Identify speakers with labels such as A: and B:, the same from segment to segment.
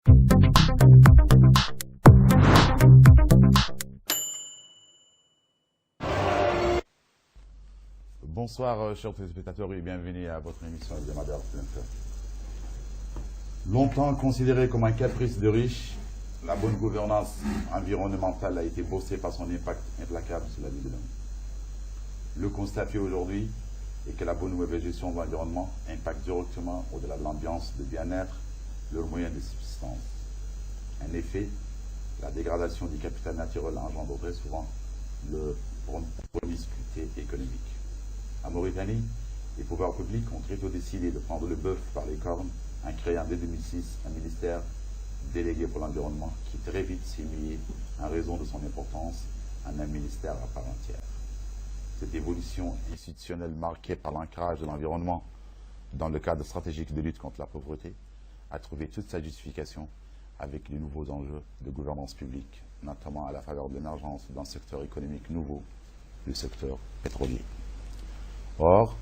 A: Bonsoir, chers téléspectateurs, et bienvenue à votre émission hebdomadaire Plein Cœur. Longtemps considérée comme un caprice de riches, la bonne gouvernance environnementale a été bossée par son impact implacable sur la vie de l'homme. Le constat fait aujourd'hui est que la bonne ou mauvaise gestion de l'environnement impacte directement, au-delà de l'ambiance, de bien-être, leurs moyens de subsistance. En effet, la dégradation du capital naturel engendre très souvent le promiscuité économique. En Mauritanie, les pouvoirs publics ont très tôt décidé de prendre le bœuf par les cornes en créant dès 2006 un ministère délégué pour l'environnement qui très vite s'est mué, en raison de son importance, en un ministère à part entière. Cette évolution institutionnelle marquée par l'ancrage de l'environnement dans le cadre stratégique de lutte contre la pauvreté a trouvé toute sa justification avec les nouveaux enjeux de gouvernance publique, notamment à la faveur de l'émergence d'un secteur économique nouveau, le secteur pétrolier. Or,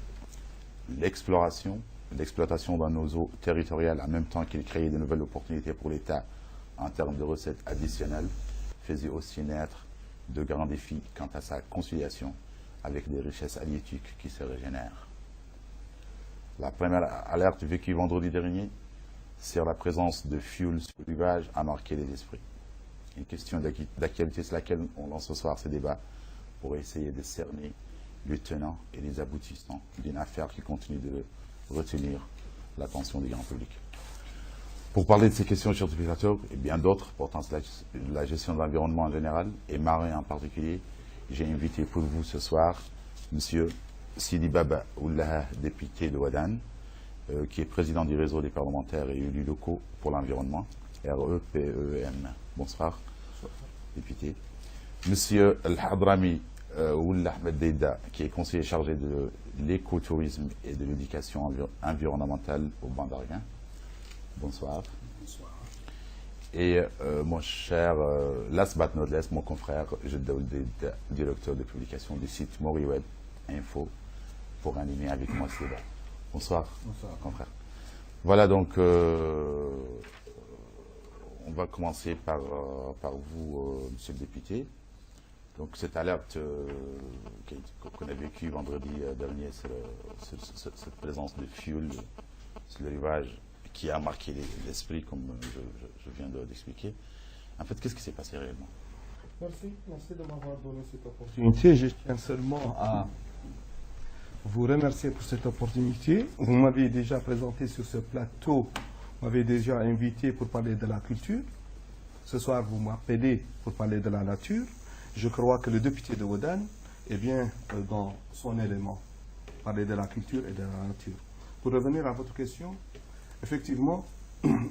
A: l'exploitation de nos eaux territoriales en même temps qu'il créait de nouvelles opportunités pour l'État en termes de recettes additionnelles faisait aussi naître de grands défis quant à sa conciliation avec des richesses halieutiques qui se régénèrent. La première alerte vécue vendredi dernier sur la présence de fuel sur le rivage a marqué les esprits. Une question d'actualité sur laquelle on lance ce soir ce débat pour essayer de cerner les tenants et les aboutissants d'une affaire qui continue de retenir l'attention du grand public. Pour parler de ces questions, chers téléspectateurs, et bien d'autres portant sur la gestion de l'environnement en général, et marin en particulier, j'ai invité pour vous ce soir M. Sidi Baba Oulaha, député de Ouadane, qui est président du réseau des parlementaires et élus locaux pour l'environnement, REPEM. Bonsoir, député. M. El-Hadrami Oullah Ahmed Deida, qui est conseiller chargé de l'écotourisme et de l'éducation environnementale au Bandarguin. Bonsoir.
B: Bonsoir.
A: Et mon cher last but not least, mon confrère Jeddaoul Deida, directeur de publication du site MoriWeb Info, pour animer avec moi ce débat. Bonsoir,
B: Bonsoir,
A: confrère. Voilà donc, on va commencer par vous, monsieur le député. Donc cette alerte qu'on a vécue vendredi dernier sur cette présence de fuel sur le rivage qui a marqué l'esprit, comme je viens d'expliquer. En fait, qu'est-ce qui s'est passé réellement?
B: Merci de m'avoir donné cette opportunité. Je tiens seulement à vous remercier pour cette opportunité. Vous m'avez déjà présenté sur ce plateau, vous m'avez déjà invité pour parler de la culture. Ce soir, vous m'appelez pour parler de la nature. Je crois que le député de Ouadane est bien dans son élément, parler de la culture et de la nature. Pour revenir à votre question, effectivement,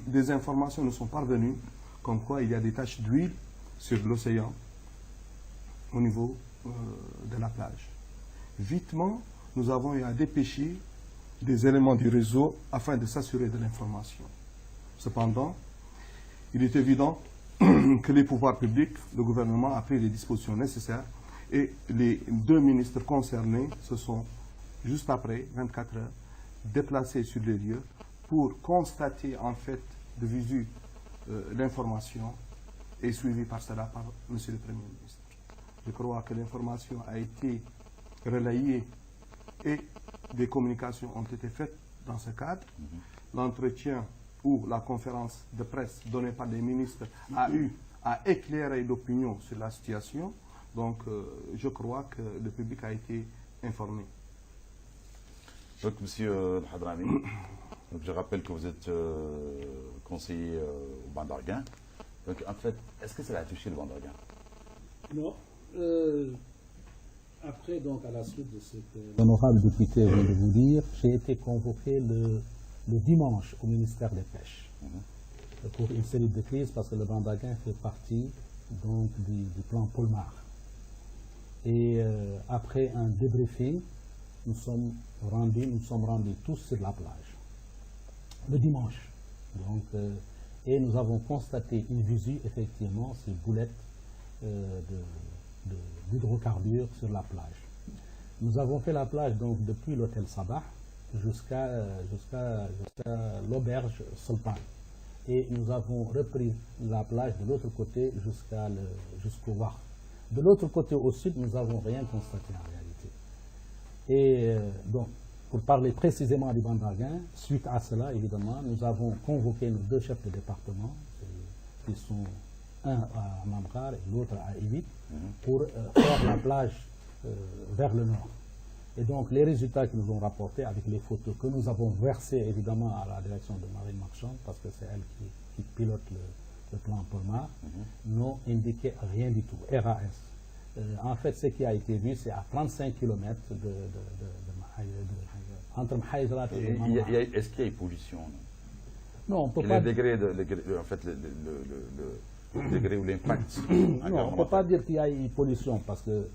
B: des informations nous sont parvenues comme quoi il y a des taches d'huile sur l'océan au niveau de la plage. Vitement, nous avons eu à dépêcher des éléments du réseau afin de s'assurer de l'information. Cependant, il est évident que les pouvoirs publics, le gouvernement a pris les dispositions nécessaires et les deux ministres concernés se sont, juste après 24 heures, déplacés sur les lieux pour constater en fait de visu l'information et suivie par cela par M. le Premier ministre. Je crois que l'information a été relayée et des communications ont été faites dans ce cadre. L'entretien où la conférence de presse donnée par les ministres a eu à éclairer l'opinion sur la situation. Donc, je crois que le public a été informé.
A: Donc, M. Hadrami, donc je rappelle que vous êtes conseiller au Bandarguin. Donc, en fait, est-ce que ça a touché le Bandarguin?
C: Non. Après, donc, à la suite de cette... L'honorable député vient de vous dire, j'ai été convoqué le dimanche au ministère des Pêches pour une série de crises parce que le Bandarguin fait partie donc du plan Polmar. Et après un débriefing, nous sommes rendus tous sur la plage le dimanche. Donc, et nous avons constaté une visu, effectivement, ces boulettes d'hydrocarbures sur la plage. Nous avons fait la plage donc depuis l'hôtel Sabah jusqu'à l'auberge Sultan. et nous avons repris la plage de l'autre côté jusqu'au Var. De l'autre côté au sud, nous n'avons rien constaté en réalité. Et donc, pour parler précisément du Bandarguin, suite à cela, évidemment, nous avons convoqué nos 2 chefs de département, qui sont un à Mamkar et l'autre à Évite, pour faire la plage vers le nord. Et donc, les résultats qu'ils nous ont rapportés avec les photos que nous avons versées évidemment à la direction de Marine Marchand, parce que c'est elle qui pilote le plan Polmar, n'ont indiqué rien du tout, RAS. En fait, ce qui a été vu, c'est à 35 km entre Mahaïzrat et Mamkar.
A: Est-ce qu'il y a une pollution?
C: Non, on peut pas.
A: Le degré, en fait, le degré ou l'impact.
C: Non, on ne peut pas dire qu'il y a une pollution parce que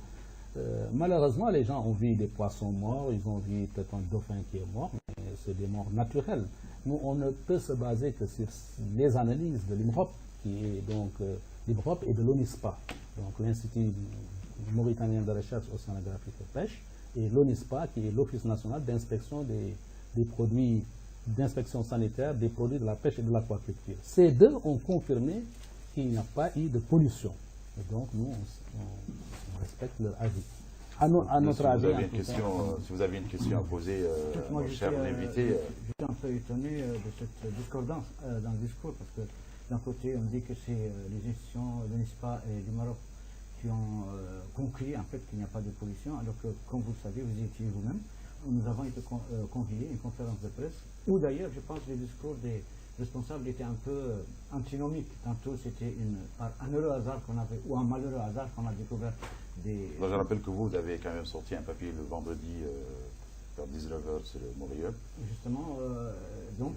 C: malheureusement, les gens ont vu des poissons morts, ils ont vu peut-être un dauphin qui est mort, mais c'est des morts naturelles. Nous, on ne peut se baser que sur les analyses de l'IMROP, qui est donc l'IMROP et de l'ONISPA, donc l'Institut mauritanien de recherche océanographique et pêche, et l'ONISPA, qui est l'Office national d'inspection des produits, d'inspection sanitaire des produits de la pêche et de l'aquaculture. Ces deux ont confirmé qu'il n'y a pas eu de pollution. Et donc, nous, on respecte leur avis. À notre avis,
A: si vous avez une question à poser, mon cher invité.
D: Je suis un peu étonné de cette discordance dans le discours, parce que d'un côté, on dit que c'est les institutions de l'INSPA et du Maroc qui ont conclu en fait qu'il n'y a pas de pollution, alors que, comme vous le savez, vous y étiez vous-même, nous avons été conviés à une conférence de presse, où d'ailleurs, je pense que les discours des responsables étaient un peu antinomiques. Tantôt, c'était par un heureux hasard qu'on avait, ou un malheureux hasard qu'on a découvert des...
A: Alors, je rappelle que vous avez quand même sorti un papier le vendredi vers 19h sur le Montréal.
D: Justement, donc,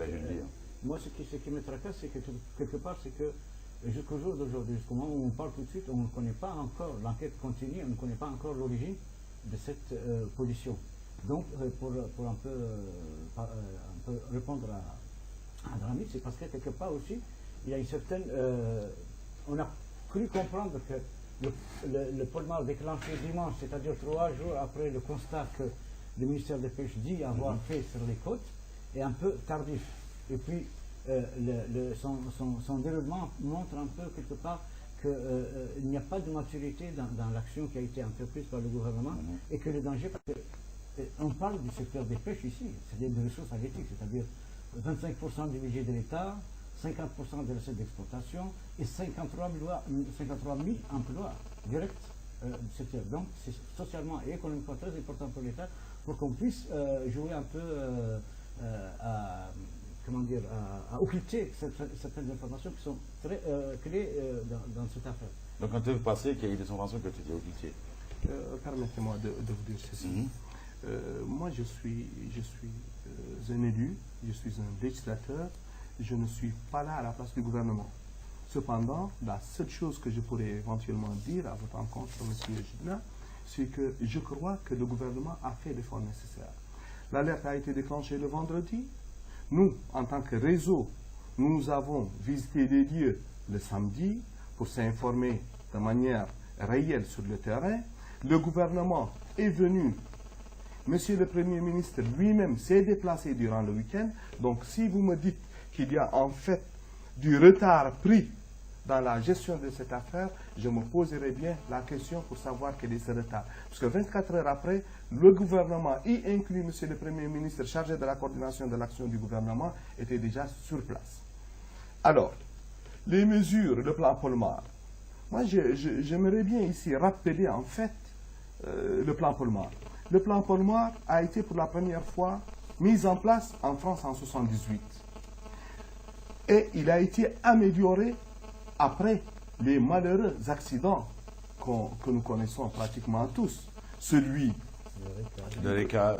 D: moi, ce qui me tracasse, c'est que quelque part, c'est que jusqu'au jour d'aujourd'hui, jusqu'au moment où on parle tout de suite, on ne connaît pas encore, l'enquête continue, on ne connaît pas encore l'origine de cette pollution. Donc, pour un peu répondre à Dramit, c'est parce que quelque part aussi, il y a une certaine... on a cru comprendre que le Polmar déclenché dimanche, c'est-à-dire 3 jours après le constat que le ministère des Pêches dit avoir fait sur les côtes, est un peu tardif. Et puis, son déroulement montre un peu quelque part qu'il n'y a pas de maturité dans l'action qui a été entreprise par le gouvernement et que le danger, parce qu'on parle du secteur des pêches ici, c'est des ressources halieutiques, c'est-à-dire 25% du budget de l'État, 50% des recettes d'exportation et 53 000 emplois directs du secteur. Donc, c'est socialement et économiquement très important pour l'État pour qu'on puisse jouer un peu à occulter certaines informations qui sont très clés dans cette affaire.
A: Donc, quand vous pensez qu'il y a eu des informations qui ont été occultées?
B: Permettez-moi de vous dire ceci. Moi, je suis un élu, je suis un législateur, je ne suis pas là à la place du gouvernement. Cependant, la seule chose que je pourrais éventuellement dire à votre encontre, M. Gidna, c'est que je crois que le gouvernement a fait l'effort nécessaire. L'alerte a été déclenchée le vendredi. Nous, en tant que réseau, nous avons visité les lieux le samedi pour s'informer de manière réelle sur le terrain. Le gouvernement est venu. Monsieur le Premier ministre lui-même s'est déplacé durant le week-end. Donc, si vous me dites qu'il y a en fait du retard pris dans la gestion de cette affaire, je me poserai bien la question pour savoir quel est ce retard. Parce que 24 heures après, le gouvernement, y inclut Monsieur le Premier ministre chargé de la coordination de l'action du gouvernement, était déjà sur place. Alors, les mesures, le plan Polmar. Moi, j'aimerais bien ici rappeler en fait le plan Polmar. Le plan Polmar a été pour la première fois mis en place en France en 1978. Et il a été amélioré après les malheureux accidents que nous connaissons pratiquement tous. Celui
A: de l'Erika,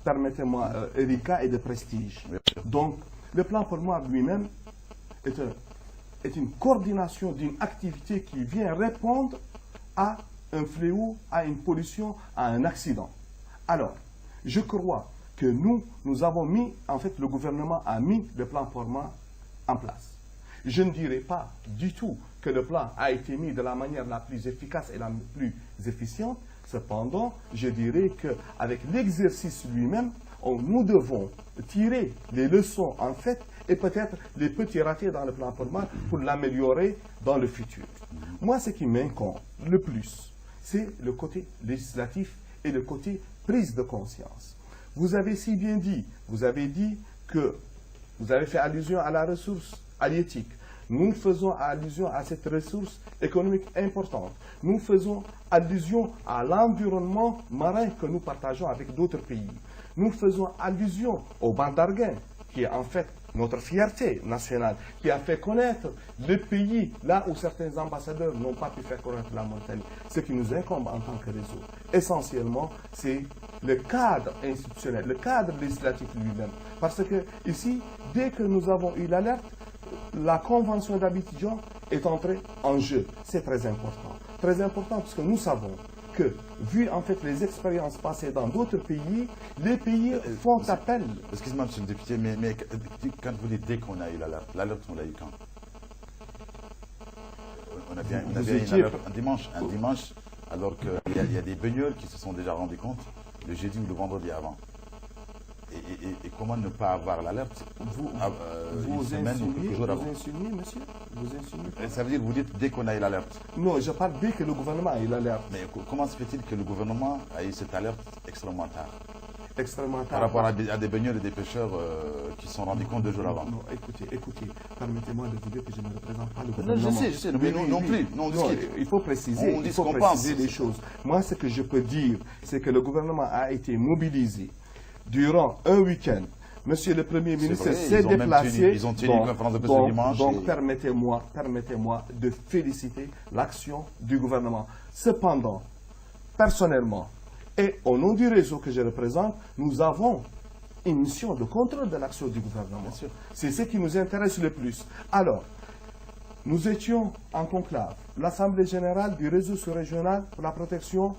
B: permettez-moi, Erika et de Prestige. Donc, le plan Polmar lui-même est une coordination d'une activité qui vient répondre à un fléau, à une pollution, à un accident. Alors, je crois que nous avons mis, en fait, le gouvernement a mis le plan Polmar en place. Je ne dirais pas du tout que le plan a été mis de la manière la plus efficace et la plus efficiente. Cependant, je dirais qu'avec l'exercice lui-même, nous devons tirer les leçons, en fait, et peut-être les petits ratés dans le plan Polmar pour l'améliorer dans le futur. Moi, ce qui m'incombe le plus, c'est le côté législatif et le côté prise de conscience. Vous avez si bien dit, vous avez dit que vous avez fait allusion à la ressource halieutique. Nous faisons allusion à cette ressource économique importante. Nous faisons allusion à l'environnement marin que nous partageons avec d'autres pays. Nous faisons allusion au banc d'Arguin, qui est en fait notre fierté nationale, qui a fait connaître le pays là où certains ambassadeurs n'ont pas pu faire connaître la Mauritanie. Ce qui nous incombe en tant que réseau, essentiellement, c'est le cadre institutionnel, le cadre législatif lui-même. Parce que ici, dès que nous avons eu l'alerte, la convention d'Abidjan est entrée en jeu. C'est très important. Très important parce que nous savons que, vu en fait les expériences passées dans d'autres pays, les pays font appel.
A: Excusez-moi, monsieur le député, mais quand vous dites dès qu'on a eu l'alerte, on l'a eu quand? On a bien une alerte un dimanche, alors qu'il y a des baigneurs qui se sont déjà rendus compte le jeudi ou le vendredi avant. Et comment ne pas avoir l'alerte
B: vous insinuez, monsieur? Vous insinuez?
A: Ça veut dire que vous dites dès qu'on a eu l'alerte?
B: Non, je parle dès que le gouvernement a eu l'alerte.
A: Mais comment se fait-il que le gouvernement a eu cette alerte extrêmement tard?
B: Extrêmement tard.
A: Par rapport à des baigneurs et des pêcheurs qui se sont rendus compte 2 jours avant.
B: Non, écoutez, permettez-moi de vous dire que je ne représente pas le gouvernement.
A: Je sais, mais nous non plus. Non,
B: il faut préciser, les choses. Moi, ce que je peux dire, c'est que le gouvernement a été mobilisé durant un week-end. Monsieur le Premier ministre s'est déplacé.
A: Ils ont tenu une conférence de presse le dimanche.
B: Donc, permettez-moi de féliciter l'action du gouvernement. Cependant, personnellement, et au nom du réseau que je représente, nous avons une mission de contrôle de l'action du gouvernement. C'est ce qui nous intéresse le plus. Alors, nous étions en conclave, l'Assemblée générale du réseau sous-régional pour la protection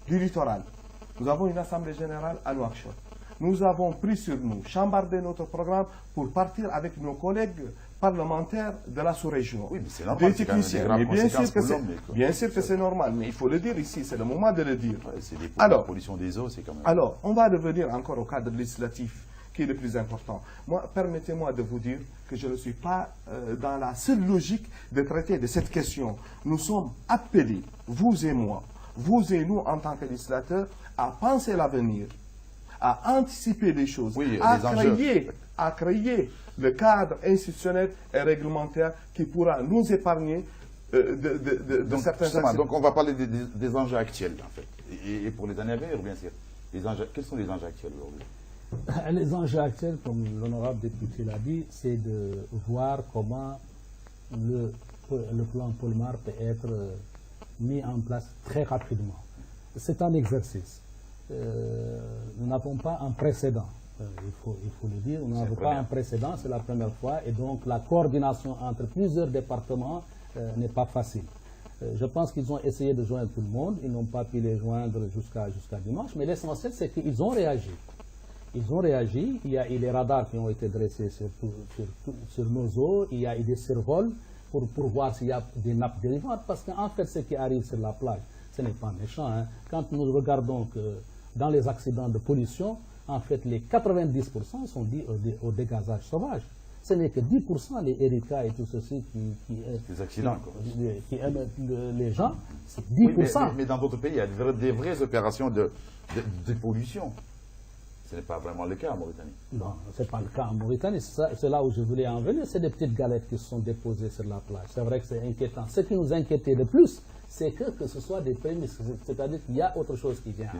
B: du littoral. Nous avons une Assemblée générale à Nouakchott. Nous avons pris sur nous, chambardé notre programme pour partir avec nos collègues parlementaires de la sous-région.
A: Oui, mais c'est normal,
B: des techniciens. Mais bien sûr que c'est normal, mais il faut le dire ici, c'est le moment de le dire.
A: Ouais, la pollution des eaux, c'est quand même...
B: Alors, on va revenir encore au cadre législatif qui est le plus important. Moi, permettez-moi de vous dire que je ne suis pas dans la seule logique de traiter de cette question. Nous sommes appelés, vous et moi, vous et nous en tant que législateurs, à penser l'avenir, à anticiper les choses,
A: oui,
B: à créer le cadre institutionnel et réglementaire qui pourra nous épargner de certains accidents.
A: Donc on va parler des enjeux actuels, en fait. Et pour les années à venir, bien sûr. Quels sont les enjeux actuels aujourd'hui?
C: Les enjeux actuels, comme l'honorable député l'a dit, c'est de voir comment le plan Polmar peut être mis en place très rapidement. C'est un exercice. Nous n'avons pas un précédent, il faut le dire, nous n'avons pas un précédent, c'est la première fois, et donc la coordination entre plusieurs départements n'est pas facile. Je pense qu'ils ont essayé de joindre tout le monde, ils n'ont pas pu les joindre jusqu'à dimanche, mais l'essentiel c'est qu'ils ont réagi. Ils ont réagi, il y a eu les radars qui ont été dressés sur nos eaux, il y a eu des survols pour voir s'il y a des nappes dérivantes, parce qu'en fait ce qui arrive sur la plage, ce n'est pas méchant. Hein. Quand nous regardons que dans les accidents de pollution, en fait, les 90% sont dus au dégazage sauvage. Ce n'est que 10% les Erika et tout ceci
A: les accidents,
C: qui aiment les gens, c'est 10%.
A: Oui, mais dans d'autres pays, il y a des vraies opérations de pollution. Ce n'est pas vraiment le cas en Mauritanie.
C: Non, ce n'est pas le cas en Mauritanie. C'est là où je voulais en venir. C'est des petites galettes qui se sont déposées sur la plage. C'est vrai que c'est inquiétant. Ce qui nous inquiétait le plus, c'est que ce soit des prémices, c'est-à-dire qu'il y a autre chose qui vient.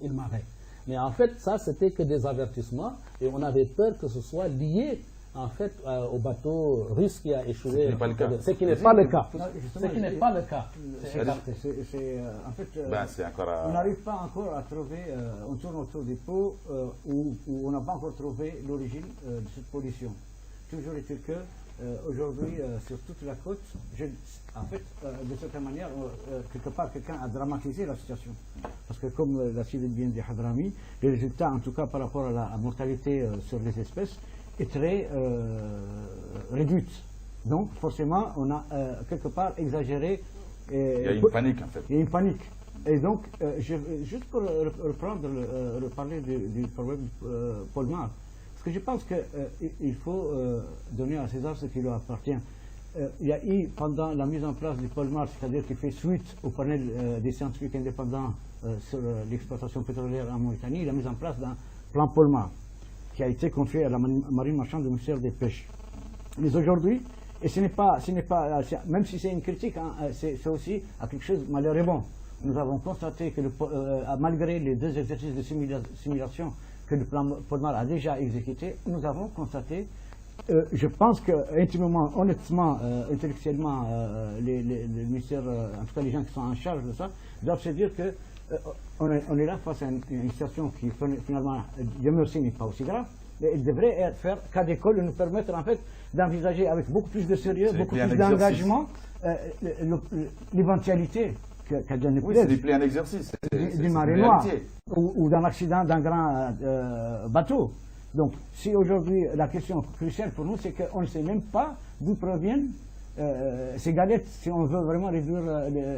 A: Il m'arrête.
C: Mais en fait, ça, c'était que des avertissements, et on avait peur que ce soit lié, en fait, au bateau russe qui a échoué.
A: Ce qui n'est pas le cas.
C: Ce qui n'est pas le cas.
D: En fait, on n'arrive pas encore à trouver, on tourne autour des pots où on n'a pas encore trouvé l'origine de cette pollution. Toujours est-il que aujourd'hui, sur toute la côte, en fait, de certaine manière, quelque part, quelqu'un a dramatisé la situation. Parce que, comme l'a si bien dit Hadrami, les résultats, en tout cas par rapport à la mortalité sur les espèces, est très réduite. Donc, forcément, on a quelque part exagéré.
A: Il y a une panique, en fait.
D: Il y a une panique. Et donc, juste pour reprendre, reparler du problème Polmar, parce que je pense qu'il faut donner à César ce qui lui appartient. Il y a eu, pendant la mise en place du Polmar, c'est-à-dire qui fait suite au panel des scientifiques indépendants sur l'exploitation pétrolière en Mauritanie, la mise en place d'un plan Polmar qui a été confié à la marine marchande du ministère des Pêches. Mais aujourd'hui, et ce n'est pas, même si c'est une critique, hein, c'est aussi à quelque chose de malheureux. Bon, nous avons constaté que malgré les 2 exercices de simulation que le plan Polmar a déjà exécuté, nous avons constaté, je pense que intimement, honnêtement, intellectuellement, les ministères, en tout cas les gens qui sont en charge de ça, doivent se dire que on est là face à une situation qui finalement, Dieu merci, n'est pas aussi grave, mais il devrait faire cas d'école et nous permettre en fait d'envisager avec beaucoup plus de sérieux, beaucoup plus d'engagement l'éventualité qu'Adiane
A: oui, c'est du plein exercice.
D: Du marée noire ou d'un accident d'un grand bateau. Donc, si aujourd'hui, la question cruciale pour nous, c'est qu'on ne sait même pas d'où proviennent ces galettes, si on veut vraiment réduire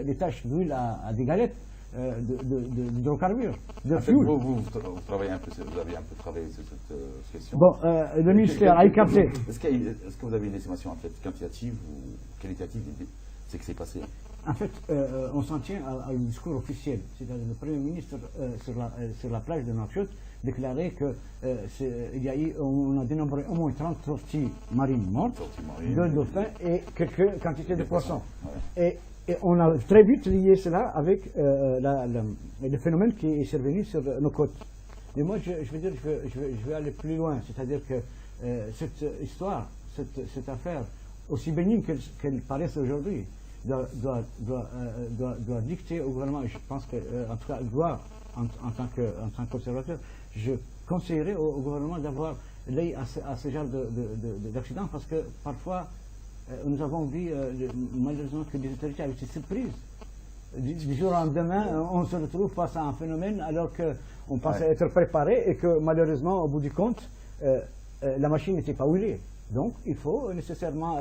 D: les tâches d'huile à des galettes d'hydrocarbures, de fuel.
A: Vous travaillez un peu, vous avez un peu travaillé sur cette question.
D: Bon, le ministère a écarté.
A: Est-ce que vous avez une estimation en fait quantitative ou qualitative de ce qui s'est passé?
D: En fait, on s'en tient à un discours officiel. C'est-à-dire le Premier ministre, sur la plage de Nouakchott, déclarait qu'on a dénombré au moins 30 tortilles marines mortes, 2 dauphins et quelques quantités de poissons. Ouais. Et on a très vite lié cela avec le phénomène qui est survenu sur nos côtes. Mais moi, je veux dire, je vais aller plus loin. C'est-à-dire que cette histoire, cette affaire, aussi bénigne qu'elle paraisse aujourd'hui, doit dicter au gouvernement, et je pense qu'en tout cas, doit, en tant qu'observateur, je conseillerais au gouvernement d'avoir l'œil à ce genre d'accident, parce que parfois, nous avons vu malheureusement que les autorités avaient été surprises. Du jour au lendemain, on se retrouve face à un phénomène alors qu'on pensait être préparé et que malheureusement, au bout du compte, la machine n'était pas huilée. Donc, il faut nécessairement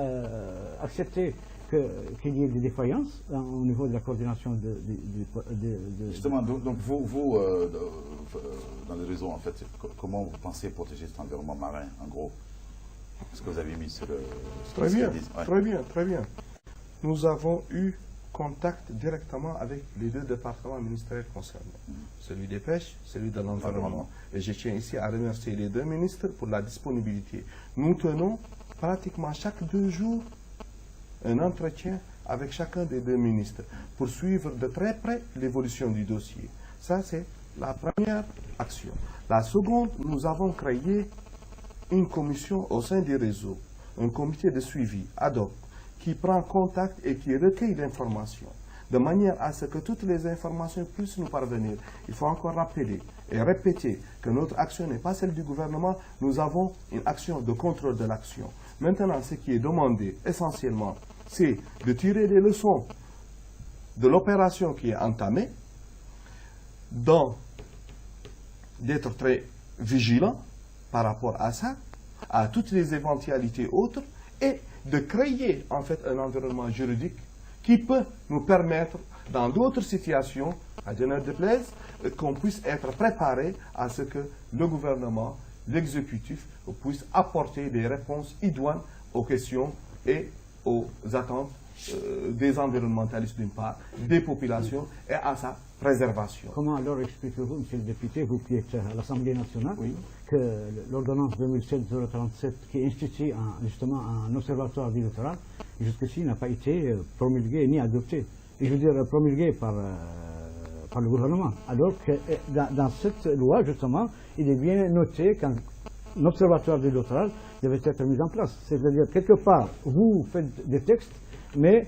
D: accepter qu'il y ait des défaillances au niveau de la coordination
A: Justement, donc vous dans le réseau, en fait, comment vous pensez protéger cet environnement marin, en gros? Ce que vous avez mis sur le...
B: Très bien. Nous avons eu contact directement avec les 2 départements ministériels concernés, celui des pêches, celui de l'environnement. Et je tiens ici à remercier les 2 ministres pour la disponibilité. Nous tenons pratiquement chaque 2 jours un entretien avec chacun des 2 ministres pour suivre de très près l'évolution du dossier. Ça, c'est la première action. La seconde, nous avons créé une commission au sein du réseau, un comité de suivi ad hoc qui prend contact et qui recueille l'information de manière à ce que toutes les informations puissent nous parvenir. Il faut encore rappeler et répéter que notre action n'est pas celle du gouvernement, nous avons une action de contrôle de l'action. Maintenant, ce qui est demandé essentiellement, c'est de tirer des leçons de l'opération qui est entamée, d'être très vigilant par rapport à ça, à toutes les éventualités autres, et de créer en fait un environnement juridique qui peut nous permettre, dans d'autres situations, à Dieu ne déplaise, qu'on puisse être préparé à ce que le gouvernement, l'exécutif, puisse apporter des réponses idoines aux questions et aux attentes des environnementalistes d'une part, des populations et à sa préservation.
D: Comment alors expliquez-vous, monsieur le député, vous qui êtes à l'Assemblée nationale, que l'ordonnance 2007-037 qui institue justement un observatoire du littoral, jusqu'ici n'a pas été promulguée ni adoptée. Et je veux dire promulguée par le gouvernement. Alors que dans cette loi, justement, il est bien noté qu'un observatoire du littoral devait être mis en place. C'est-à-dire, quelque part, vous faites des textes, mais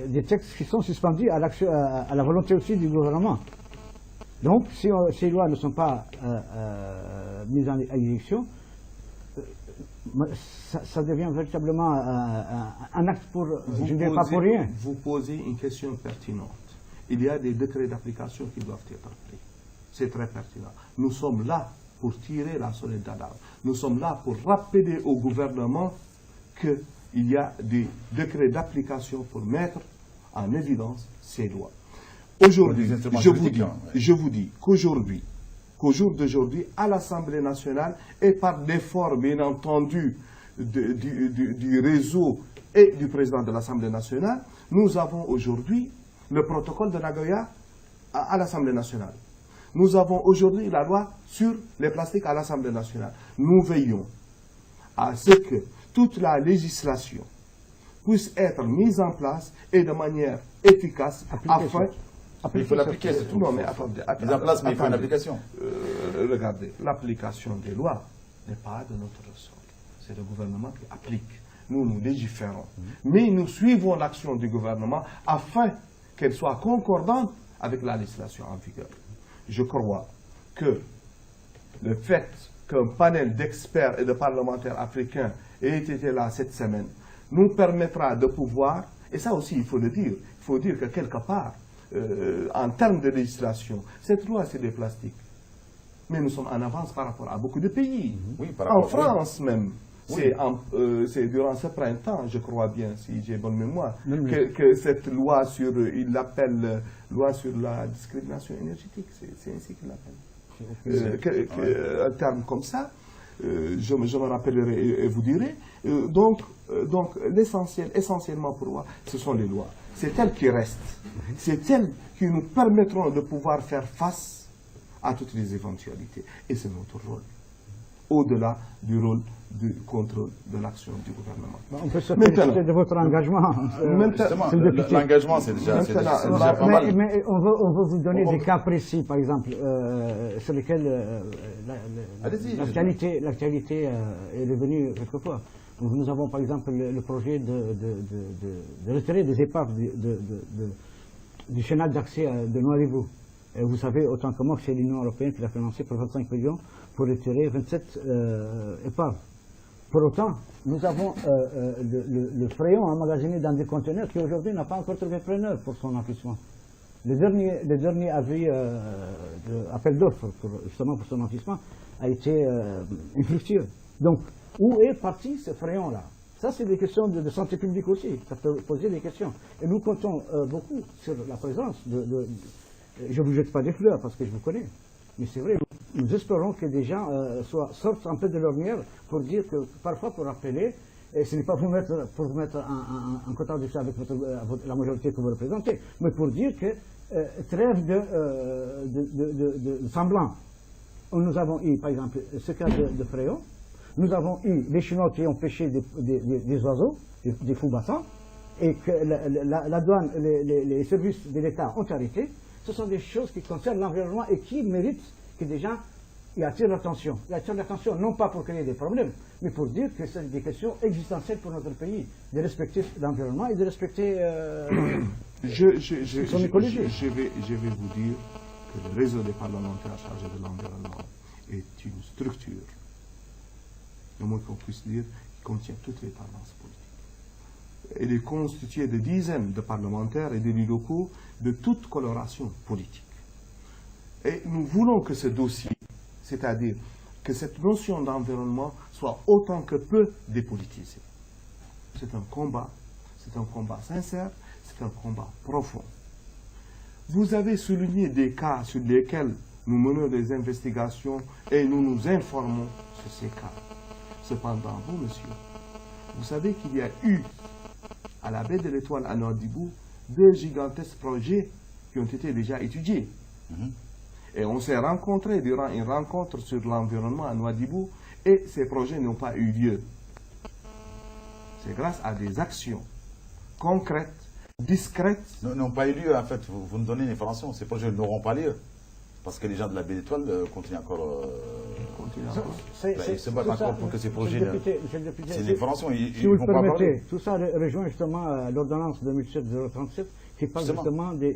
D: des textes qui sont suspendus à la volonté aussi du gouvernement. Donc, si ces lois ne sont pas mises en exécution, ça devient véritablement un acte pour, je ne dirais pas pour rien.
B: Vous posez une question pertinente. Il y a des décrets d'application qui doivent être pris. C'est très pertinent. Nous sommes là pour tirer la sonnette d'alarme. Nous sommes là pour rappeler au gouvernement qu'il y a des décrets d'application pour mettre en évidence ces lois. Aujourd'hui, je vous dis qu'aujourd'hui, qu'au jour d'aujourd'hui, à l'Assemblée nationale, et par l'effort, bien entendu, du réseau et du président de l'Assemblée nationale, nous avons aujourd'hui le protocole de Nagoya à l'Assemblée nationale. Nous avons aujourd'hui la loi sur les plastiques à l'Assemblée nationale. Nous veillons à ce que toute la législation puisse être mise en place et de manière efficace afin...
A: Il faut l'appliquer, c'est tout.
B: Non, mais attendez.
A: Mise en place, mais il faut une application.
B: Regardez, l'application des lois n'est pas de notre ressort. C'est le gouvernement qui applique. Nous, nous légiférons. Mais nous suivons l'action du gouvernement afin qu'elle soit concordante avec la législation en vigueur. Je crois que le fait qu'un panel d'experts et de parlementaires africains ait été là cette semaine nous permettra de pouvoir, et ça aussi il faut le dire, il faut dire que quelque part, en termes de législation, cette loi c'est des plastiques. Mais nous sommes en avance par rapport à beaucoup de pays.
A: Oui, par rapport,
B: en France même. C'est durant ce printemps, je crois bien, si j'ai bonne mémoire, que cette loi sur, il l'appelle loi sur la discrimination énergétique, c'est ainsi qu'il l'appelle. Un terme comme ça, je me rappellerai et vous dirai. Donc l'essentiel, essentiellement pour moi, ce sont les lois. C'est elles qui restent. C'est elles qui nous permettront de pouvoir faire face à toutes les éventualités. Et c'est notre rôle. Au-delà du rôle du contrôle de l'action du gouvernement.
D: On peut se féliciter de votre engagement.
A: L'engagement, c'est déjà pas mal.
D: Mais on veut vous donner des cas précis, par exemple, sur lesquels l'actualité est devenue quelquefois. Nous avons par exemple le projet de retirer des épaves du chenal d'accès de Nouadhibou. Vous savez autant que moi que c'est l'Union européenne qui l'a financé pour 25 millions pour retirer 27 épaves. Pour autant, nous avons le fréon emmagasiné dans des conteneurs qui aujourd'hui n'a pas encore trouvé preneur pour son enfouissement. Le dernier avis appel d'offres justement pour son enfouissement a été infructueux. Donc, où est parti ce fréon-là? Ça, c'est des questions de santé publique aussi. Ça peut poser des questions. Et nous comptons beaucoup sur la présence je ne vous jette pas des fleurs parce que je vous connais. Mais c'est vrai, nous espérons que des gens sortent un peu de l'ornière pour dire que parfois, pour rappeler, et ce n'est pas pour vous mettre en contradiction avec la majorité que vous représentez, mais pour dire que trêve de semblant. Nous avons eu, par exemple, ce cas de fréon. Nous avons eu les Chinois qui ont pêché des oiseaux, des fous-bassins, et que la douane, les services de l'État ont arrêté. Ce sont des choses qui concernent l'environnement et qui méritent que des gens y attirent l'attention. Ils attirent l'attention non pas pour créer des problèmes, mais pour dire que c'est des questions existentielles pour notre pays, de respecter l'environnement et de respecter son écologie.
B: Je vais vous dire que le réseau des parlementaires chargés de l'environnement est une structure, le moins qu'on puisse dire, qui contient toutes les tendances politiques. Elle est constituée de dizaines de parlementaires et d'élus locaux de toute coloration politique. Et nous voulons que ce dossier, c'est-à-dire que cette notion d'environnement soit autant que peu dépolitisée. C'est un combat sincère, c'est un combat profond. Vous avez souligné des cas sur lesquels nous menons des investigations et nous nous informons sur ces cas. Cependant, vous, monsieur, vous savez qu'il y a eu à la baie de l'Étoile à Nouadhibou 2 gigantesques projets qui ont été déjà étudiés. Et on s'est rencontrés durant une rencontre sur l'environnement à Nouadhibou et ces projets n'ont pas eu lieu. C'est grâce à des actions concrètes, discrètes.
A: N'ont pas eu lieu, en fait. Vous nous donnez une information. Ces projets n'auront pas lieu. Parce que les gens de la baie d'Étoile continuent encore. Ils se battent encore pour que ces projets. C'est une information.
D: Si vous le permettez, tout ça rejoint justement l'ordonnance 2007-037 qui parle justement des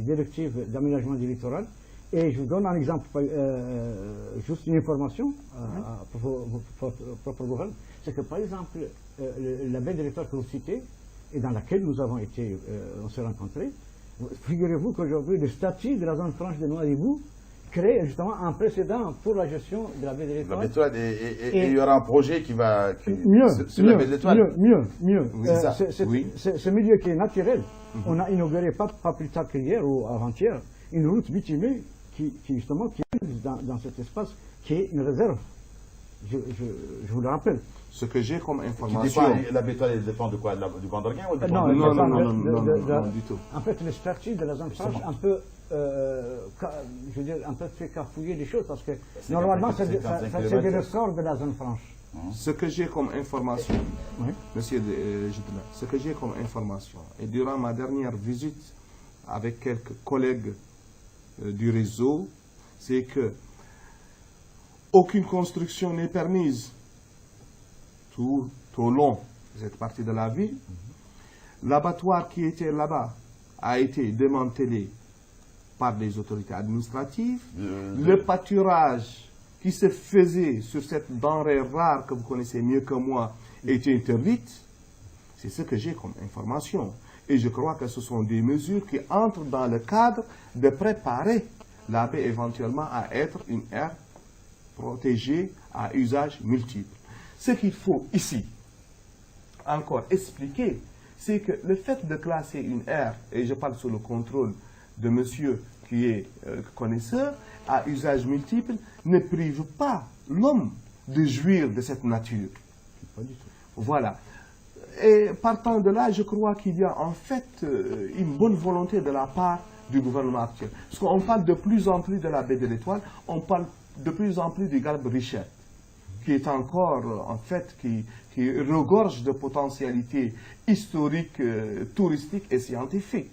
D: directives d'aménagement du littoral. Et je vous donne un exemple, juste une information pour votre propre gouvernement. C'est que par exemple, la baie de l'Étoile que vous citez, et dans laquelle nous avons été, on s'est rencontrés, figurez-vous qu'aujourd'hui, le statut de la zone franche de Nouadhibou crée justement un précédent pour la gestion de la baie de l'Étoile.
A: Et il y aura un projet qui va...
D: sur la baie de l'Étoile. Mieux.
A: Oui,
D: ce milieu qui est naturel, on a inauguré pas plus tard qu'hier ou avant-hier, une route bitumée justement qui est dans cet espace qui est une réserve. Je vous le rappelle.
B: Ce que j'ai comme
A: Tu
B: information...
A: la béton, elle dépend de quoi? Du Bandarguin ou du
B: Non, du tout.
D: En fait, le statut de la zone franche, un peu, je veux dire, un peu fait cafouiller les choses, parce que normalement, c'est des ressorts de la zone franche.
B: Ce que j'ai comme information,
D: Oui.
B: Monsieur Gidela, ce que j'ai comme information, et durant ma dernière visite avec quelques collègues du réseau, c'est que aucune construction n'est permise tout au long de cette partie de la ville. L'abattoir qui était là-bas a été démantelé par les autorités administratives. Le pâturage qui se faisait sur cette denrée rare que vous connaissez mieux que moi était interdite. C'est ce que j'ai comme information. Et je crois que ce sont des mesures qui entrent dans le cadre de préparer la baie éventuellement à être une aire protégée à usage multiple. Ce qu'il faut ici encore expliquer, c'est que le fait de classer une aire, et je parle sous le contrôle de monsieur qui est connaisseur, à usage multiple, ne prive pas l'homme de jouir de cette nature.
D: Pas du tout.
B: Voilà. Et partant de là, je crois qu'il y a en fait une bonne volonté de la part du gouvernement actuel. Parce qu'on parle de plus en plus de la baie de l'Étoile, on parle de plus en plus du Galbe Richet, qui est encore, en fait, qui regorge de potentialités historiques, touristiques et scientifiques.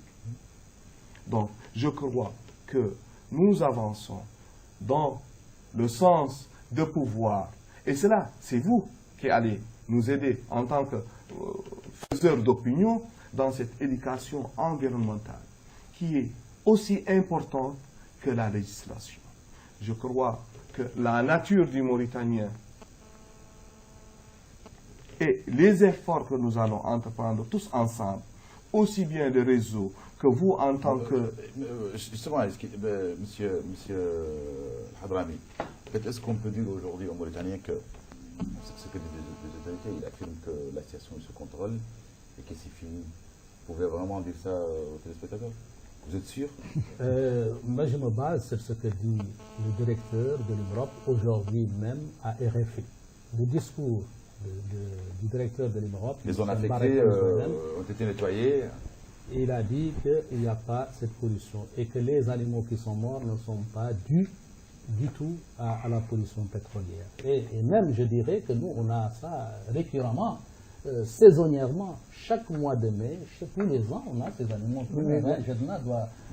B: Donc, je crois que nous avançons dans le sens de pouvoir. Et cela, c'est vous qui allez nous aider en tant que faiseurs d'opinion dans cette éducation environnementale, qui est aussi importante que la législation. Je crois que la nature du Mauritanien et les efforts que nous allons entreprendre tous ensemble, aussi bien le réseau que vous en tant que...
A: Justement, monsieur Hadrami, est-ce qu'on peut dire aujourd'hui aux Mauritaniens que ce que les autorités, ils affirment que la situation est sous contrôle et que c'est fini? Vous pouvez vraiment dire ça aux téléspectateurs? Vous êtes sûr?
C: Moi, je me base sur ce que dit le directeur de l'Europe aujourd'hui même à RFI. Le discours du directeur de l'Europe,
A: les zones affectées ont été nettoyées.
C: Il a dit qu'il n'y a pas cette pollution et que les animaux qui sont morts ne sont pas dus du tout à la pollution pétrolière. Et même, je dirais que nous, on a ça récurremment, saisonnièrement, chaque mois de mai, tous les ans, on a ces animaux.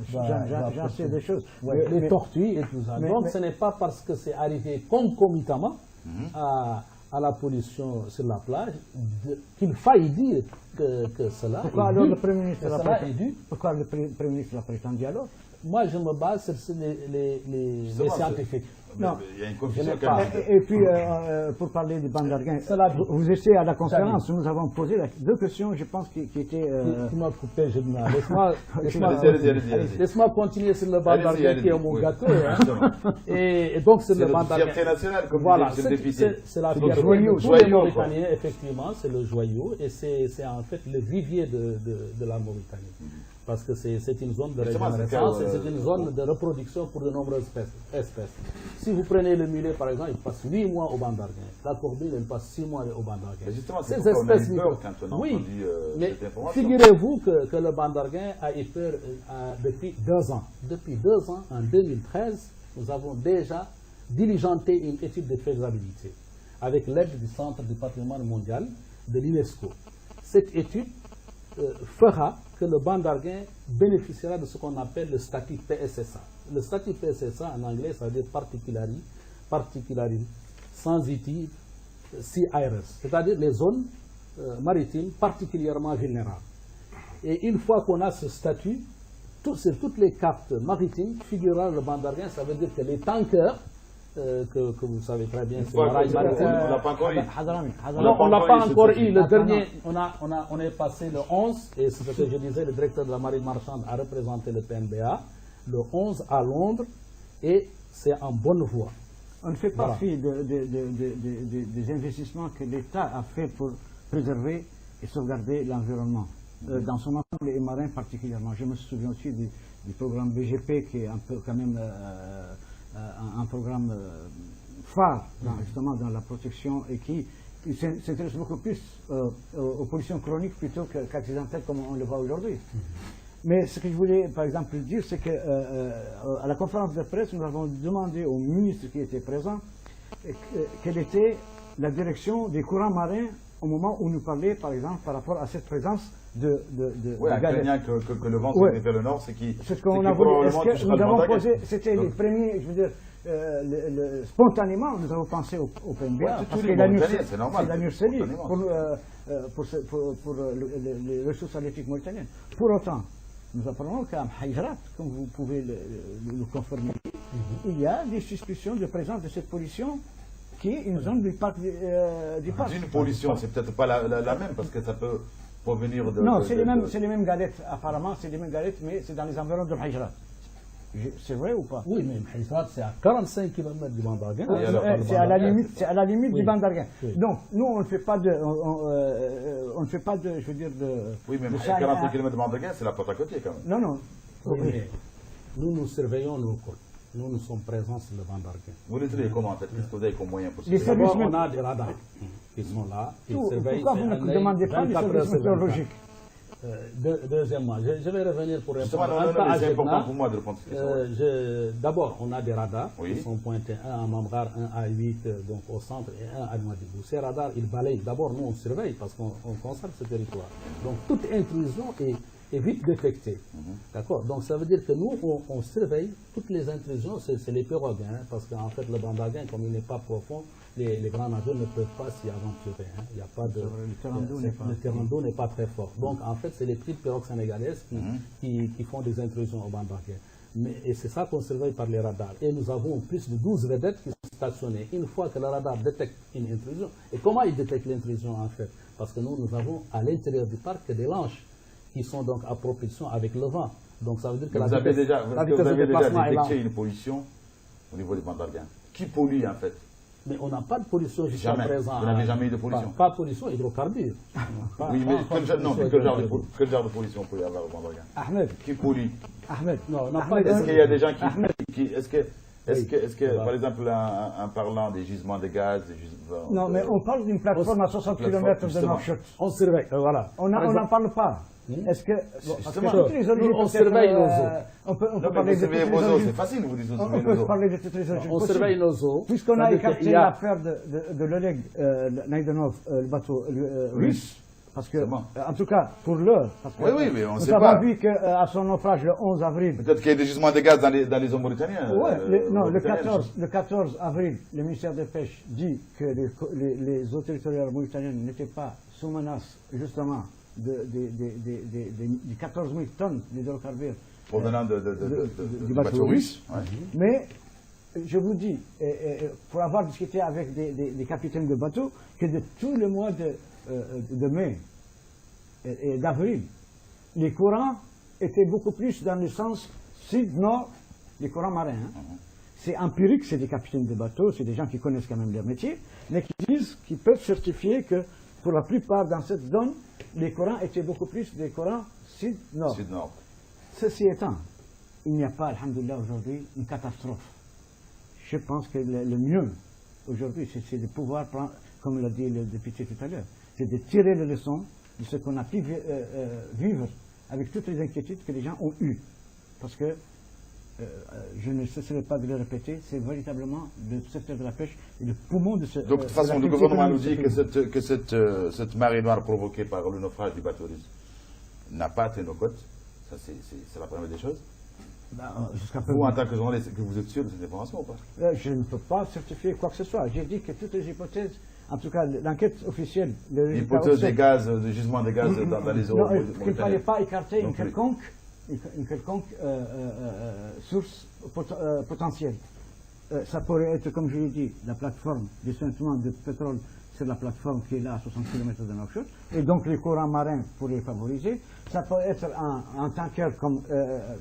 D: J'en sais des choses.
C: Ouais, les tortues et tout ça. Donc, ce n'est pas parce que c'est arrivé concomitamment à la pollution sur la plage qu'il faille dire que cela
D: pourquoi alors le Premier ministre
C: est dû.
D: Pourquoi le Premier ministre l'a prétendu alors?
C: Moi, je me base sur les scientifiques.
A: Non, il y a une confusion quand même.
D: Et puis, pour parler du Bandarguin, vous étiez à la conférence où nous avons posé deux questions, je pense, qui étaient...
C: Qui m'a coupé, laisse-moi continuer sur le Bandarguin qui est mon gâteau. Hein. Et donc, sur le Bandarguin...
A: C'est la fierté nationale, comme
C: voilà,
A: c'est le déficit.
C: C'est la fierté de tous les Mauritaniens, effectivement, c'est le joyau, et c'est en fait le vivier de la Mauritanie. Parce que c'est une zone de régénérescence, c'est une zone de reproduction pour de nombreuses espèces. Si vous prenez le mulet, par exemple, il passe 8 mois au Bandarguin. La corbeille, elle passe 6 mois au Bandarguin.
A: Ces espèces...
C: Oui, mais figurez-vous que le Bandarguin a eu peur depuis 2 ans. Depuis 2 ans, en 2013, nous avons déjà diligenté une étude de faisabilité avec l'aide du Centre du patrimoine mondial de l'UNESCO. Cette étude fera que le Bandarguin bénéficiera de ce qu'on appelle le statut PSSA. Le statut PSSA en anglais, ça veut dire particularly sensitive sea areas, c'est-à-dire les zones maritimes particulièrement vulnérables. Et une fois qu'on a ce statut, sur toutes les cartes maritimes figurera le Bandarguin, ça veut dire que les tankers, que vous savez très bien, c'est maritime.
A: On l'a pas encore eu.
C: Non, on ne l'a pas encore eu. Le dernier, on est passé le 11, et c'est ce que je disais, le directeur de la marine marchande a représenté le PNBA, le 11 à Londres, et c'est en bonne voie.
D: On ne fait pas fi des investissements que l'État a fait pour préserver et sauvegarder l'environnement, dans son ensemble et marin particulièrement. Je me souviens aussi du programme BGP, qui est un peu quand même un programme phare justement dans la protection et qui s'intéresse beaucoup plus aux pollutions chroniques plutôt qu'accidentelles comme on le voit aujourd'hui. Mais ce que je voulais par exemple dire, c'est qu'à la conférence de presse, nous avons demandé au ministre qui était présent quelle était la direction des courants marins au moment où nous parlait par exemple par rapport à cette présence de
A: craignant que le vent se vers le nord, c'est
D: ce qu'on a voulu. Est-ce que nous avons posé, c'était les premiers, je veux dire, spontanément, nous avons pensé au PNBA, parce que la Nurserie, pour les ressources halieutiques mauritaniennes. Pour autant, nous apprenons qu'à Mhaïjrat, comme vous pouvez le confirmer, il y a des suspicions de présence de cette pollution qui est une zone du parc du parc.
A: Une pollution, c'est peut-être pas la même, parce que ça peut provenir de...
D: Non, c'est les mêmes galettes, apparemment, c'est les mêmes galettes, mais c'est dans les environs de Mhaïjrat. C'est vrai ou pas?
C: Oui, mais Mhaïjrat, c'est à 45 km du Bandarguin.
D: C'est à la limite du Bandarguin. Donc, nous, on ne fait pas de, je veux dire, de...
A: Oui, mais 45 km du Bandarguin, c'est la porte à côté, quand même.
D: Non.
C: Oui, mais nous surveillons nos côtes. Nous sommes présents sur le Bandarguin.
A: Vous les surveillez comment, en fait? Qu'est-ce que vous avez comme moyen pour
C: ça? D'abord, on a des radars qui sont là.
D: Pourquoi vous ne demandez pas les services météorologiques?
C: Deuxièmement, je vais revenir pour répondre.
A: C'est important pour moi de répondre à cette question.
C: D'abord, on a des radars qui sont pointés, un à Mamrar, un à 8, donc au centre, et un à Nouadhibou. Ces radars, ils balayent. D'abord, nous, on surveille parce qu'on conserve ce territoire. Donc, toute intrusion est vite détectée. D'accord? Donc, ça veut dire que nous, on surveille toutes les intrusions, c'est les pirogues, parce qu'en fait, le Bandarguin, comme il n'est pas profond, les grands nageurs ne peuvent pas s'y aventurer. Il y a pas de, le terrain d'eau n'est pas très fort. Donc, en fait, c'est les petites pirogues sénégalaises qui font des intrusions au Bandarguin. Et c'est ça qu'on surveille par les radars. Et nous avons plus de 12 vedettes qui sont stationnées. Une fois que le radar détecte une intrusion, et comment il détecte l'intrusion en fait? Parce que nous avons à l'intérieur du parc des lanches qui sont donc à propulsion avec le vent. Donc ça veut dire que
A: vous avez déjà détecté une pollution au niveau du Bandarguin. Qui pollue en fait?
C: Mais on n'a pas de pollution jusqu'à présent.
A: Vous n'avez jamais eu de pollution?
C: Pas de pollution, hydrocarbures.
A: Oui, mais quel genre de pollution peut y avoir au Bandarguin?
D: Ahmed.
A: Qui pollue?
D: Ahmed.
C: Non, on n'a pas.
A: Est-ce qu'il y a des gens qui est-ce que par exemple, en parlant des gisements de gaz,
D: non, mais on parle d'une plateforme à 60 km de Nouakchott.
C: On surveille, voilà.
D: On n'en parle pas. Est-ce que
C: on surveille nos eaux.
D: On peut parler de toutes les
A: eaux, c'est facile, vous dites.
D: On peut parler de toutes les origines.
C: On surveille nos eaux.
D: Puisqu'on a écarté l'affaire de l'Oleg Naïdanov, le bateau russe, parce que, en tout cas, pour l'heure, parce que
A: oui, mais on sait
D: nous
A: pas.
D: avons vu qu'à son naufrage le 11 avril...
A: Peut-être qu'il y a des gisements de gaz dans les eaux mauritaniennes.
D: Non, le 14 avril, le ministère des Pêches dit que les eaux territoriales mauritaniennes n'étaient pas sous menace, justement, des 14 000 tonnes d'hydrocarbures
A: provenant du bateau russe.
D: Mais je vous dis, pour avoir discuté avec des capitaines de bateaux, que de tout le mois de mai et d'avril, les courants étaient beaucoup plus dans le sens sud-nord, les courants marins. C'est empirique, c'est des capitaines de bateaux, c'est des gens qui connaissent quand même leur métier, mais qui disent, qui peuvent certifier que pour la plupart dans cette zone, les courants étaient beaucoup plus des courants sud-nord. Ceci étant, il n'y a pas, alhamdoulilah, aujourd'hui, une catastrophe. Je pense que le mieux, aujourd'hui, c'est de pouvoir prendre, comme l'a dit le député tout à l'heure, c'est de tirer les leçons de ce qu'on a pu vivre avec toutes les inquiétudes que les gens ont eues. Parce que, je ne cesserai pas de le répéter, c'est véritablement le secteur de la pêche et le poumon de ce...
A: Donc, de toute façon, le gouvernement nous dit que cette marée noire provoquée par le naufrage du bateau russe n'a pas atteint nos côtes. Ça, c'est la première des choses. Vous, en tant que journaliste, que vous êtes sûr de cette information ou pas?
D: Je ne peux pas certifier quoi que ce soit. J'ai dit que toutes les hypothèses, en tout cas l'enquête officielle...
A: L'hypothèse des gaz, de gisement de gaz dans les eaux...
D: Non, qu'il ne fallait pas écarter une quelconque source potentielle. Ça pourrait être, comme je l'ai dit, la plateforme de sointement de pétrole, c'est la plateforme qui est là à 60 km de Nouakchott, et donc les courants marins pourraient favoriser. Ça peut être un tanker, comme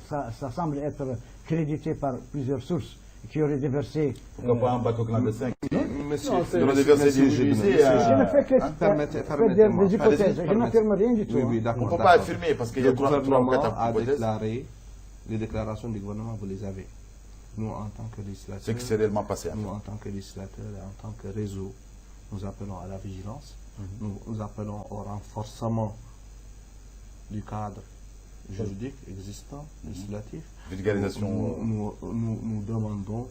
D: ça semble être crédité par plusieurs sources, qui aurait déversé...
A: Pourquoi pas un bateau clandestin
B: Monsieur,
A: qui aurait déversé du GBC
D: Je ne fais que des hypothèses, je n'affirme rien du tout.
B: Oui, d'accord.
A: On ne peut pas affirmer parce qu'il y a trois
B: gouvernement a déclaré les déclarations du gouvernement, vous les avez. Nous, en tant que législateurs,
A: C'est que c'est réellement passé.
B: nous, en tant que législateurs et en tant que réseau, nous appelons à la vigilance, nous appelons au renforcement du cadre juridique existant, législatif.
A: Vulgarisation.
B: Nous demandons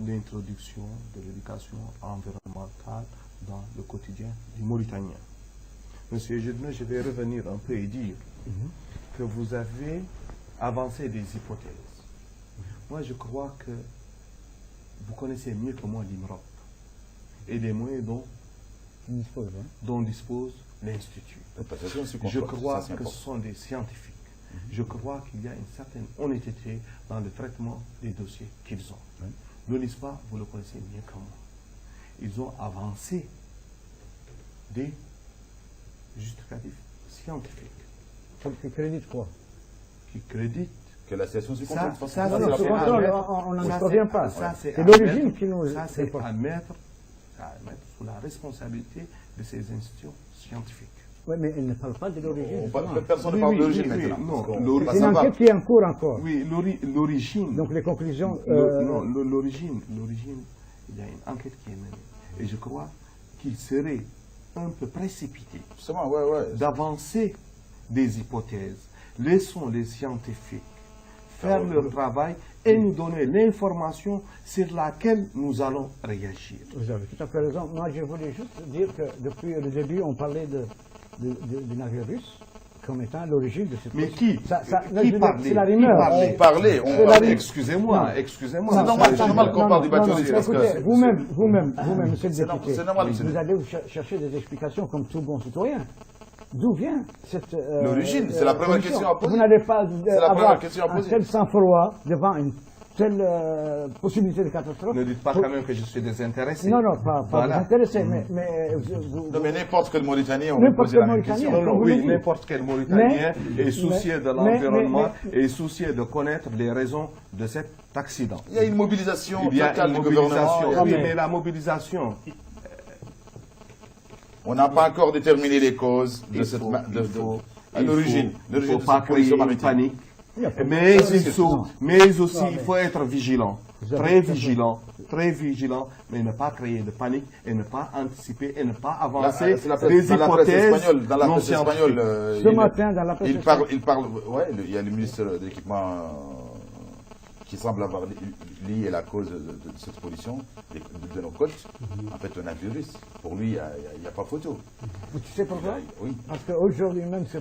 B: l'introduction de l'éducation environnementale dans le quotidien du Mauritanien. Monsieur Jedne, je vais revenir un peu et dire que vous avez avancé des hypothèses. Moi, je crois que vous connaissez mieux que moi l'IMROP et les moyens dont dispose l'Institut. Je crois que ce sont des scientifiques. Je crois qu'il y a une certaine honnêteté dans le traitement des dossiers qu'ils ont. Le LISPA, vous le connaissez mieux que moi. Ils ont avancé des justificatifs scientifiques.
D: Qui crédite quoi?
B: Qui créditent
A: que la situation se
B: ça,
A: comprend.
D: on n'en revient pas.
B: C'est
D: l'origine qui nous...
B: Ça, c'est à mettre sous la responsabilité de ces institutions scientifiques.
D: Oui, mais elle ne parle pas de l'origine.
A: Personne ne parle de l'origine maintenant.
B: C'est
D: une enquête qui est en cours encore.
B: Oui, l'origine.
D: Donc les conclusions...
B: Non, l'origine, il y a une enquête qui est menée. Et je crois qu'il serait un peu précipité d'avancer des hypothèses. Laissons les scientifiques faire leur travail et nous donner l'information sur laquelle nous allons réagir.
D: Vous avez tout à fait raison. Moi, je voulais juste dire que depuis le début, on parlait du navire russe comme étant l'origine de cette...
B: Mais qui parlait?
D: C'est la rumeur.
A: On parlait.
B: Excusez-moi.
A: C'est normal qu'on parle du bateau russe.
D: Écoutez, vous-même, monsieur le député, vous allez chercher des explications comme tout bon citoyen. D'où vient cette...
A: l'origine, c'est la première question à poser.
D: Vous n'allez pas avoir un tel sang-froid devant une telle possibilité de catastrophe.
B: Ne dites pas quand même que je suis désintéressé.
D: Non, pas désintéressé, mais
A: non, mais n'importe quel Mauritanien, on peut poser la même question.
B: Oui, n'importe quel Mauritanien est soucieux de l'environnement et soucieux de connaître les raisons de cet accident.
A: Il y a une mobilisation totale du gouvernement.
B: Oui, mais la mobilisation...
A: On n'a pas encore déterminé les causes de cette l'origine.
B: Il ne faut pas créer une panique. Mais aussi, il faut être vigilant. Très vigilant, mais ne pas créer de panique et ne pas anticiper et ne pas avancer des hypothèses
A: dans la presse espagnole.
D: Ce matin, dans la presse espagnole.
A: Il y a le ministre de l'Équipement qui semble avoir lié la cause de cette pollution de nos côtes, en fait, un navire russe. Pour lui, il n'y a pas photo.
D: Tu sais pourquoi?
A: Oui.
D: Parce qu'aujourd'hui même, sur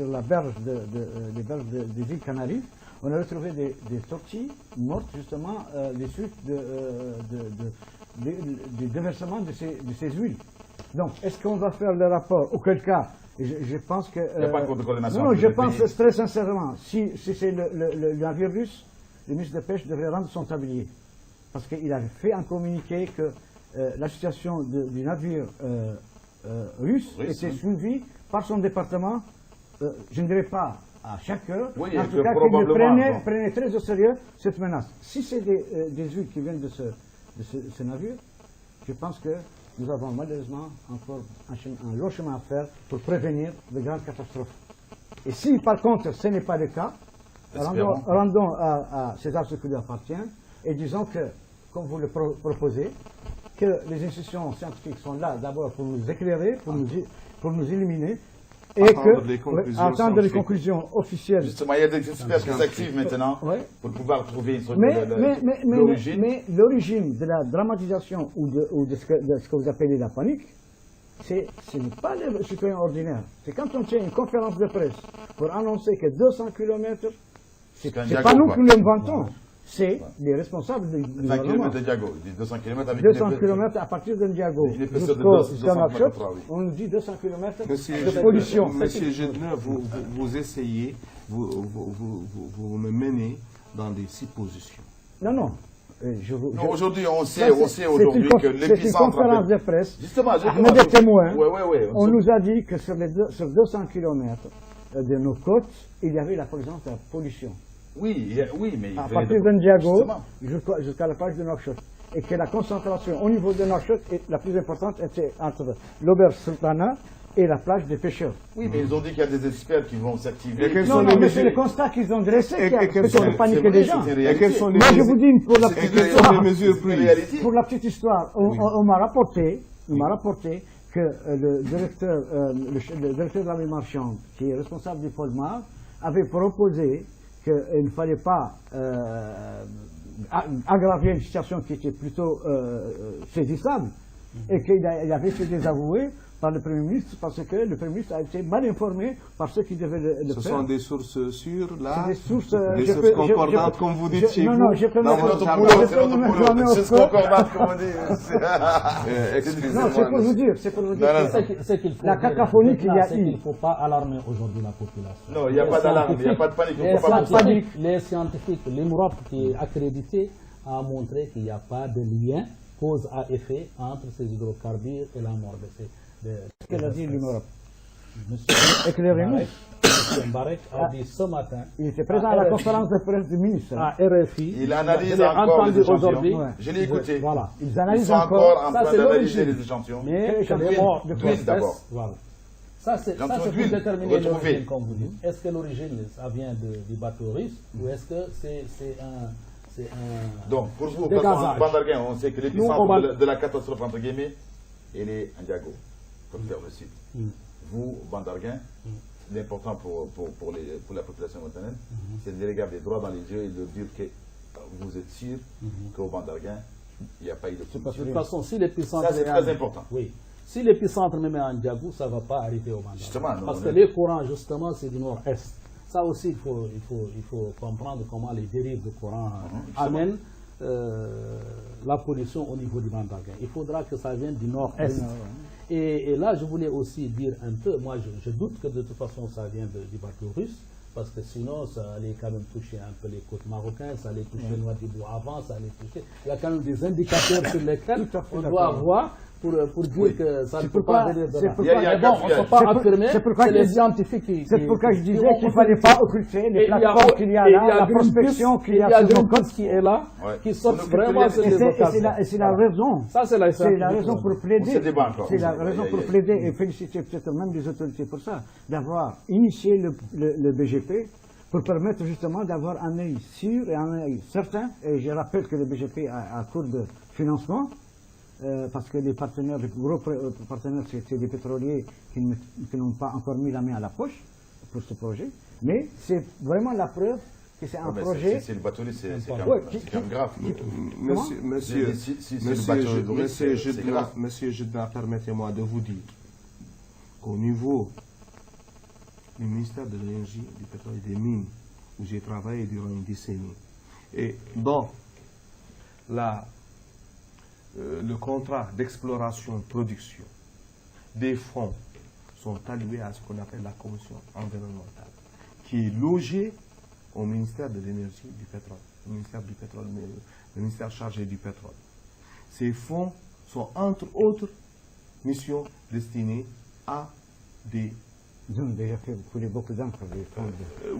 D: la berge des îles Canaries, on a retrouvé des tortilles mortes, justement, des suites du déversement de ces huiles. Donc, est-ce qu'on va faire le rapport? Auquel cas, je pense que...
A: Il n'y a pas de coordination.
D: Non, je pense très sincèrement, si c'est le navire russe, le ministre de la Pêche devrait rendre son tablier. Parce qu'il avait fait un communiqué que la situation du navire russe était suivie par son département, je ne dirais pas à chaque heure,
A: oui,
D: en tout cas qu'il prenait très au sérieux cette menace. Si c'est des huiles qui viennent de ce navire, je pense que nous avons malheureusement encore un long chemin à faire pour prévenir de grandes catastrophes. Et si par contre ce n'est pas le cas, rendons à César ce qui lui appartient et disons que, comme vous le proposez, que les institutions scientifiques sont là d'abord pour nous éclairer, pour nous illuminer, et attendre les conclusions officielles.
A: Justement, il y a des experts qui s'activent maintenant pour pouvoir trouver une
D: l'origine. Mais l'origine de la dramatisation ou de ce que vous appelez la panique, ce n'est pas le citoyen ordinaire. C'est quand on tient une conférence de presse pour annoncer que 200 km, c'est pas nous qui l'inventons. C'est les responsables du gouvernement.
A: 20 km de Diago, 200 km avec
D: 200 km à partir de Diago jusqu'à Nouakchott, on nous dit 200 km de pollution.
B: Monsieur Jedne, vous essayez, vous me menez dans des suppositions.
D: Non.
A: Aujourd'hui, on sait aujourd'hui que l'épicentre...
D: C'est une conférence de presse.
A: Justement,
D: Ahmed est témoin. On nous a dit que sur 200 km de nos côtes, il y avait la présence de la pollution.
A: Oui, mais...
D: À partir de Ndiago jusqu'à la plage de Nouakchott. Et que la concentration au niveau de Nouakchott, la plus importante, était entre l'auberge Sultana et la plage des pêcheurs.
A: Oui, mais ils ont dit qu'il y a des experts qui vont s'activer.
D: Non, non, mais c'est le constat qu'ils ont dressé qui a fait paniquer les gens. Moi, je vous dis, pour la petite histoire, on m'a rapporté que le directeur de la rue marchande, qui est responsable du Polmar, avait proposé qu'il ne fallait pas aggraver une situation qui était plutôt saisissable, et qu'il avait été désavoué par le Premier ministre, parce que le Premier ministre a été mal informé par ceux qui devaient le faire.
B: Ce sont des sources sûres, là,
D: des sources
B: concordantes, comme vous dites chez vous.
D: Non, je peux
A: C'est ce concordante, comme on dit.
D: Non, c'est pour vous dire, la cacophonie qu'il y a
C: il ne faut pas alarmer aujourd'hui la population.
A: Non, il n'y a pas d'alarme, il n'y a pas de panique.
C: Les scientifiques, l'IMROP qui est accrédité, a montré qu'il n'y a pas de lien cause à effet entre ces hydrocarbures et la mort de ces...
D: Qu'elle a dit l'IMROP?
C: Éclairez-nous. M. Mbarek a dit ce matin...
D: Il était présent à la conférence de presse du ministre.
C: À RFI.
A: Il analyse encore les échantillons. Je l'ai écouté.
D: Voilà.
A: Ils sont encore en train d'analyser les échantillons.
C: Mais
A: d'huile d'abord.
C: Voilà. Ça, c'est pour déterminer l'origine, comme vous dites. Est-ce que l'origine, ça vient du bateau russe ou est-ce que c'est un...
A: Donc, pour vous, Bandarguin, on sait que l'épicentre de la catastrophe, entre guillemets, il est à Ndiago, comme faire le site. Vous, Bandarguin, l'important pour la population montagnarde, c'est de les regarder droit dans les yeux et de dire que vous êtes sûr qu'au Bandarguin, il n'y a pas eu de solution.
C: De toute façon, si l'épicentre...
A: Ça, c'est très important.
C: Oui. Si l'épicentre même est en Ndiago, ça ne va pas arriver au Bandarguin.
A: Justement.
C: Parce que les courants, justement, c'est du nord-est. Ça aussi, il faut comprendre comment les dérives de courant amènent la pollution au niveau du Bandarguin. Il faudra que ça vienne du nord-est. Et là, je voulais aussi dire un peu, moi je doute que de toute façon ça vient du bateau russe, parce que sinon ça allait quand même toucher un peu les côtes marocaines, ça allait toucher Nouadhibou avant, ça allait toucher... Il y a quand même des indicateurs sur lesquels on doit avoir pour dire que ça ne peut pas venir de là. On ne peut pas affirmer, c'est les scientifiques qui...
D: C'est pourquoi je disais qu'il ne fallait pas occulter les plateformes qu'il y a là, la prospection qu'il y a sur nos côtes
C: qui est là, qui sort vraiment sur les occasions.
D: Et c'est la raison.
C: Ça, c'est la
D: raison pour plaider.
A: C'est
D: la raison pour plaider et féliciter peut-être même les autorités pour ça, d'avoir initié le BGP pour permettre justement d'avoir un œil sûr et un œil certain. Et je rappelle que le BGP a cours de financement. Parce que les partenaires, les gros partenaires, c'est des pétroliers qui n'ont pas encore mis la main à la poche pour ce projet. Mais c'est vraiment la preuve que c'est un projet...
A: C'est le bateau, c'est quand même grave.
B: Monsieur Jeddah, permettez-moi de vous dire qu'au niveau du ministère de l'Énergie, du pétrole et des mines, où j'ai travaillé durant une décennie, et dans le contrat d'exploration-production des fonds sont alloués à ce qu'on appelle la commission environnementale, qui est logée au ministère de l'énergie et du pétrole, le ministère chargé du pétrole. Ces fonds sont entre autres missions destinées à des...
D: Ils ont déjà fait couler beaucoup d'encre.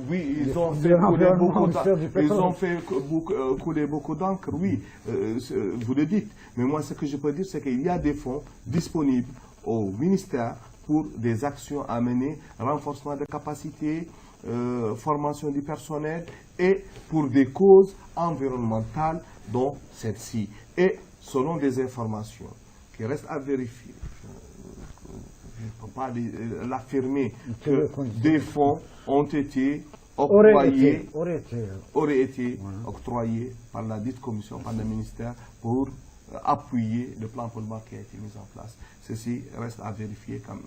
B: Oui, ils ont fait couler beaucoup d'encre. Ils ont fait couler beaucoup d'encre, oui, vous le dites. Mais moi, ce que je peux dire, c'est qu'il y a des fonds disponibles au ministère pour des actions à mener, renforcement de capacités, formation du personnel et pour des causes environnementales dont celle-ci. Et selon des informations qui restent à vérifier, je ne peux pas l'affirmer, que des fonds ont été octroyés, auraient été octroyés par la dite commission, par le ministère, pour appuyer le plan Polmar qui a été mis en place. Ceci reste à vérifier comme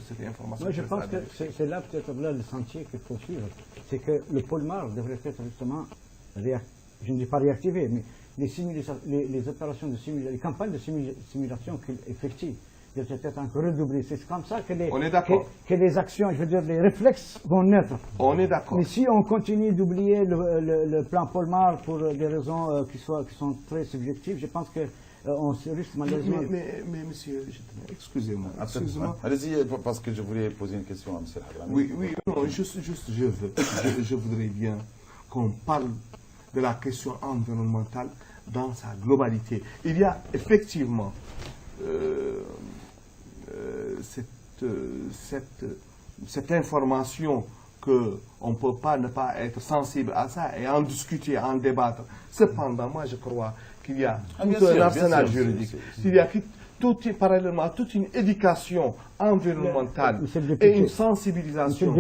B: cette information.
D: Moi, je pense que c'est là peut-être là le sentier qu'il faut suivre. C'est que le Polmar devrait être justement, je ne dis pas réactivé, mais les opérations de simulation, les campagnes de simulation qu'il effectue devraient être encore redoublées. C'est comme ça que les actions, je veux dire, les réflexes vont naître.
B: On est d'accord.
D: Mais si on continue d'oublier le plan Polmar pour des raisons qui sont très subjectives, je pense qu'on se risque malheureusement...
B: Mais monsieur, excusez-moi.
A: Allez-y, parce que je voulais poser une question à M. Hadrami.
B: Oui, non, juste je voudrais bien qu'on parle de la question environnementale dans sa globalité. Il y a effectivement cette cette information qu'on ne peut pas ne pas être sensible à ça et en discuter, en débattre. Cependant, moi je crois qu'il y a tout un arsenal juridique. Il y a parallèlement toute une éducation environnementale et une sensibilisation.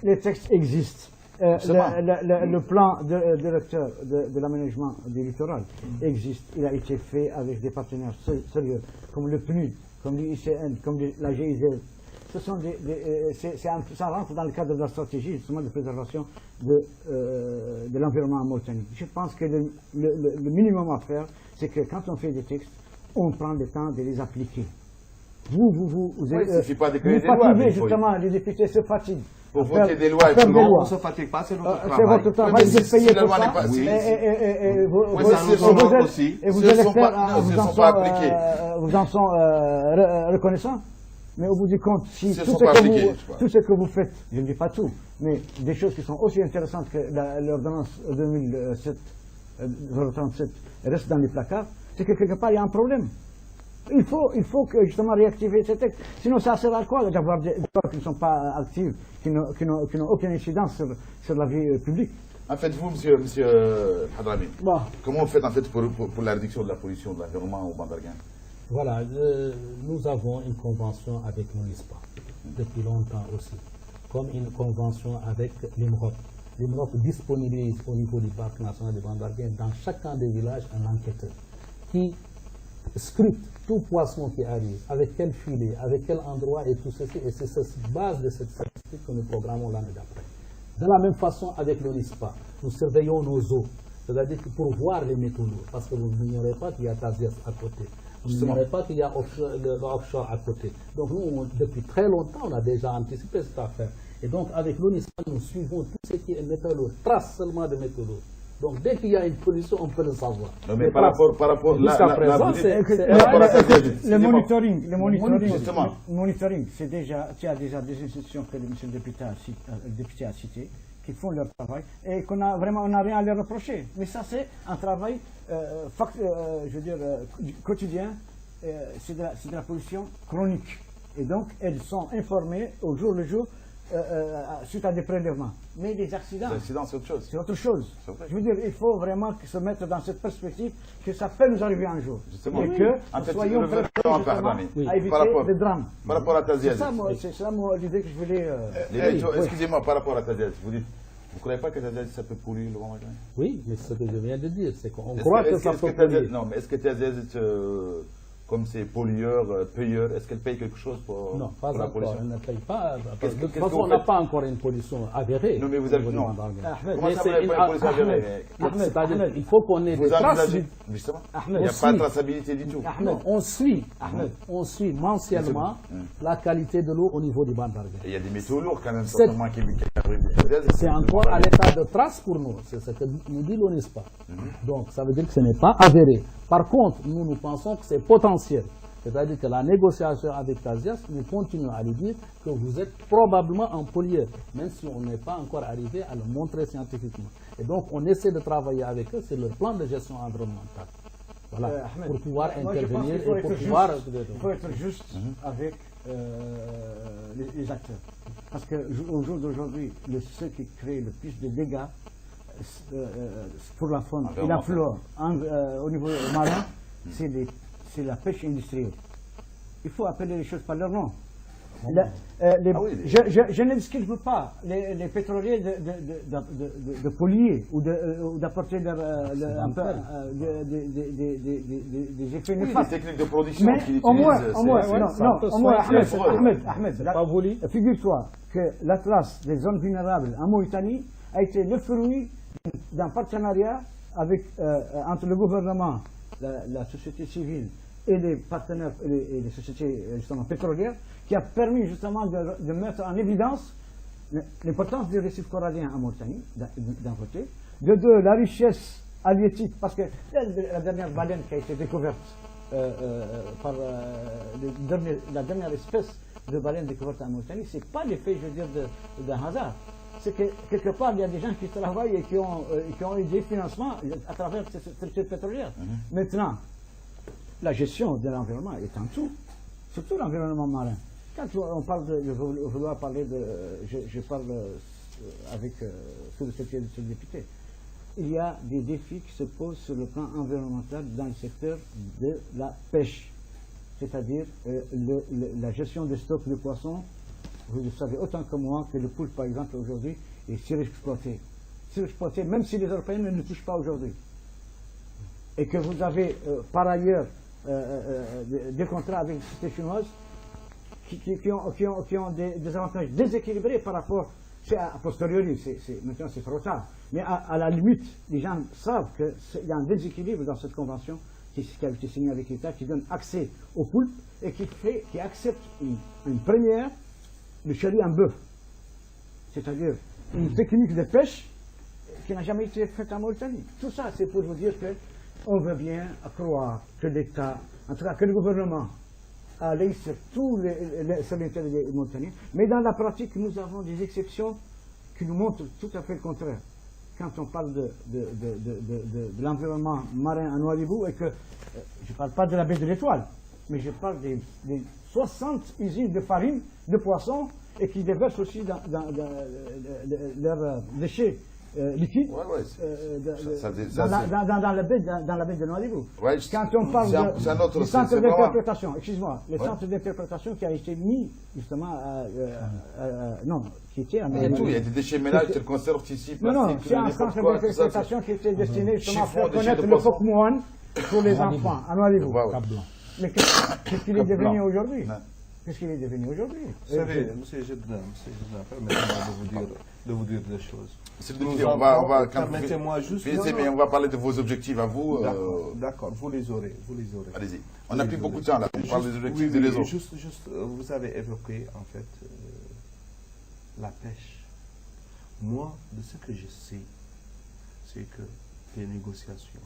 D: Les textes existent. Le plan directeur de l'aménagement du littoral existe. Il a été fait avec des partenaires sérieux, comme le PNUD, comme l'ICN, comme la GIZ. Ça rentre dans le cadre de la stratégie justement de préservation de l'environnement en Mauritanie. Je pense que le minimum à faire, c'est que quand on fait des textes, on prend le temps de les appliquer.
A: Il ne suffit pas d'écrire des lois.
D: Justement, les députés se fatiguent.
A: Pour voter des lois,
B: on ne se fatigue pas, c'est notre travail.
D: C'est votre travail, vous êtes payé pour ça. Et vous électeurs vous en sont reconnaissants. Mais au bout du compte, si tout ce que vous faites, je ne dis pas tout, mais des choses qui sont aussi intéressantes que l'ordonnance 2037 reste dans les placards, c'est que quelque part il y a un problème. Il faut que justement réactiver ces textes. Sinon ça sert à quoi d'avoir des lois qui ne sont pas actives, qui n'ont aucune incidence sur la vie publique.
A: En fait, vous, monsieur Hadrami, comment vous faites en fait pour la réduction de la pollution de l'environnement au Bandarguin?
C: Voilà, nous avons une convention avec l'UNISPA depuis longtemps aussi, comme une convention avec l'IMROP. L'IMROP disponibilise au niveau du parc national de Bandarguin dans chacun des villages un enquêteur qui scrute tout poisson qui arrive, avec quel filet, avec quel endroit et tout ceci. Et c'est sur base de cette statistique que nous programmons l'année d'après. De la même façon avec l'UNISPA, nous surveillons nos eaux, c'est-à-dire que pour voir les métaux lourds, parce que vous n'ignorez pas qu'il y a Tazias à côté. Vous n'ignorez pas qu'il y a offshore à côté. Donc nous, depuis très longtemps, on a déjà anticipé cette affaire. Et donc avec l'UNISPA, nous suivons tout ce qui est métaux lourds, trace seulement de métaux lourds. Donc dès qu'il y a une pollution, on peut le savoir.
A: Non, mais par rapport
C: jusqu'à présent,
D: le monitoring, c'est déjà, il y a déjà des institutions que le député a citées, qui font leur travail et on n'a rien à leur reprocher. Mais ça, c'est un travail, quotidien, c'est de la pollution chronique. Et donc, elles sont informées au jour le jour suite à des prélèvements. Mais les accidents, c'est autre chose. C'est autre chose. Je veux dire, il faut vraiment se mettre dans cette perspective que ça peut nous arriver un jour.
A: Justement.
D: Et que nous soyons prêts à éviter des drames.
A: Par rapport à Tazias.
D: C'est ça l'idée que je voulais...
A: Excusez-moi, par rapport à Tazias, vous dites, vous ne croyez pas que Tazias, ça peut polluer le Bandarguin?
C: Oui, mais c'est ce que je viens de dire, c'est qu'on croit que ça peut polluer.
A: Non, mais est-ce que Tazias, comme c'est pollueur, payeur, est-ce qu'elle paye quelque chose pour la pollution?
C: Elle ne paye pas. De toute façon, on n'a pas encore une pollution avérée.
A: Non, mais vous avez... Non.
C: Comment ça, vous n'avez pas une pollution avérée? C'est-à-dire qu'il faut qu'on ait des traces.
A: Justement, il n'y a pas de traçabilité du tout.
C: On suit mensuellement la qualité de l'eau au niveau du Bandarguin.
A: Il y a des métaux lourds quand même,
C: c'est encore à l'état de trace pour nous, c'est ce que nous dit l'ONISPA. Donc ça veut dire que ce n'est pas avéré. Par contre, nous pensons que c'est potentiel. C'est-à-dire que la négociation avec Tazias, nous continuons à lui dire que vous êtes probablement un pollueur, même si on n'est pas encore arrivé à le montrer scientifiquement. Et donc, on essaie de travailler avec eux sur leur plan de gestion environnementale. Voilà, pour pouvoir intervenir et pour pouvoir...
D: Il faut être juste avec les acteurs. Parce qu'au jour d'aujourd'hui, ce qui crée le plus de dégâts pour la faune et la flore au niveau marin, c'est la pêche industrielle. Il faut appeler les choses par leur nom. Je ne discute pas les pétroliers de polluer ou d'apporter des effets néfastes.
A: Des techniques de production qu'ils utilisent.
D: Au moins, Ahmed, figure-toi que l'Atlas des zones vulnérables en Mauritanie a été le fruit d'un partenariat entre le gouvernement, la société civile et les partenaires et les sociétés justement pétrolières, qui a permis justement de mettre en évidence l'importance des récifs coralliens en Mauritanie, d'un côté, de deux, la richesse halieutique, parce que la dernière baleine qui a été découverte par la dernière espèce de baleine découverte en Mauritanie, c'est pas l'effet, je veux dire, d'un hasard. C'est que quelque part, il y a des gens qui travaillent et qui ont eu des financements à travers cette structure pétrolière. Maintenant, la gestion de l'environnement est en tout. surtout l'environnement marin. Quand on parle de vouloir parler de... Je parle avec sous le secrétaire de député. Il y a des défis qui se posent sur le plan environnemental dans le secteur de la pêche, c'est-à-dire la gestion des stocks de poissons. Vous le savez autant que moi que le poulpe, par exemple, aujourd'hui, est surexploité. Surexploité, même si les Européens ne le touchent pas aujourd'hui. Et que vous avez par ailleurs des contrats avec les sociétés chinoises qui ont des avantages déséquilibrés par rapport, c'est a posteriori, maintenant c'est trop tard, mais à la limite, les gens savent qu'il y a un déséquilibre dans cette convention qui a été signée avec l'État, qui donne accès au poulpe et qui accepte une première de chéri en bœuf, c'est-à-dire une technique de pêche qui n'a jamais été faite en Mauritanie. Tout ça, c'est pour vous dire qu'on veut bien croire que l'État, en tout cas que le gouvernement, aller sur l'intérêt des Mauritaniens, mais dans la pratique, nous avons des exceptions qui nous montrent tout à fait le contraire. Quand on parle de l'environnement marin à Nouadhibou, et que je ne parle pas de la baie de l'Étoile, mais je parle des 60 usines de farine, de poissons, et qui déversent aussi dans leurs déchets liquides dans la baie de Nouadhibou.
A: Ouais,
D: quand on parle du centre d'interprétation, excuse-moi, le centre d'interprétation qui a été mis justement non, qui était
A: il y a tout, il y a des déchets ménages, c'est le conserve ici,
D: non, c'est un centre d'interprétation qui était destiné justement à faire connaître le phoque moine pour les enfants à Nouadhibou. Mais qu'est-ce qu'il est devenu aujourd'hui? Qu'est-ce qu'il est devenu aujourd'hui?
B: Vous savez, M. Jedna, permettez-moi de vous dire des choses.
A: Permettez-moi juste... Mais on va parler de vos objectifs à vous.
B: D'accord, vous les aurez.
A: Allez-y. On n'a plus beaucoup de temps là. On parle des objectifs des autres.
B: Juste, vous avez évoqué en fait la pêche. Moi, de ce que je sais, c'est que des négociations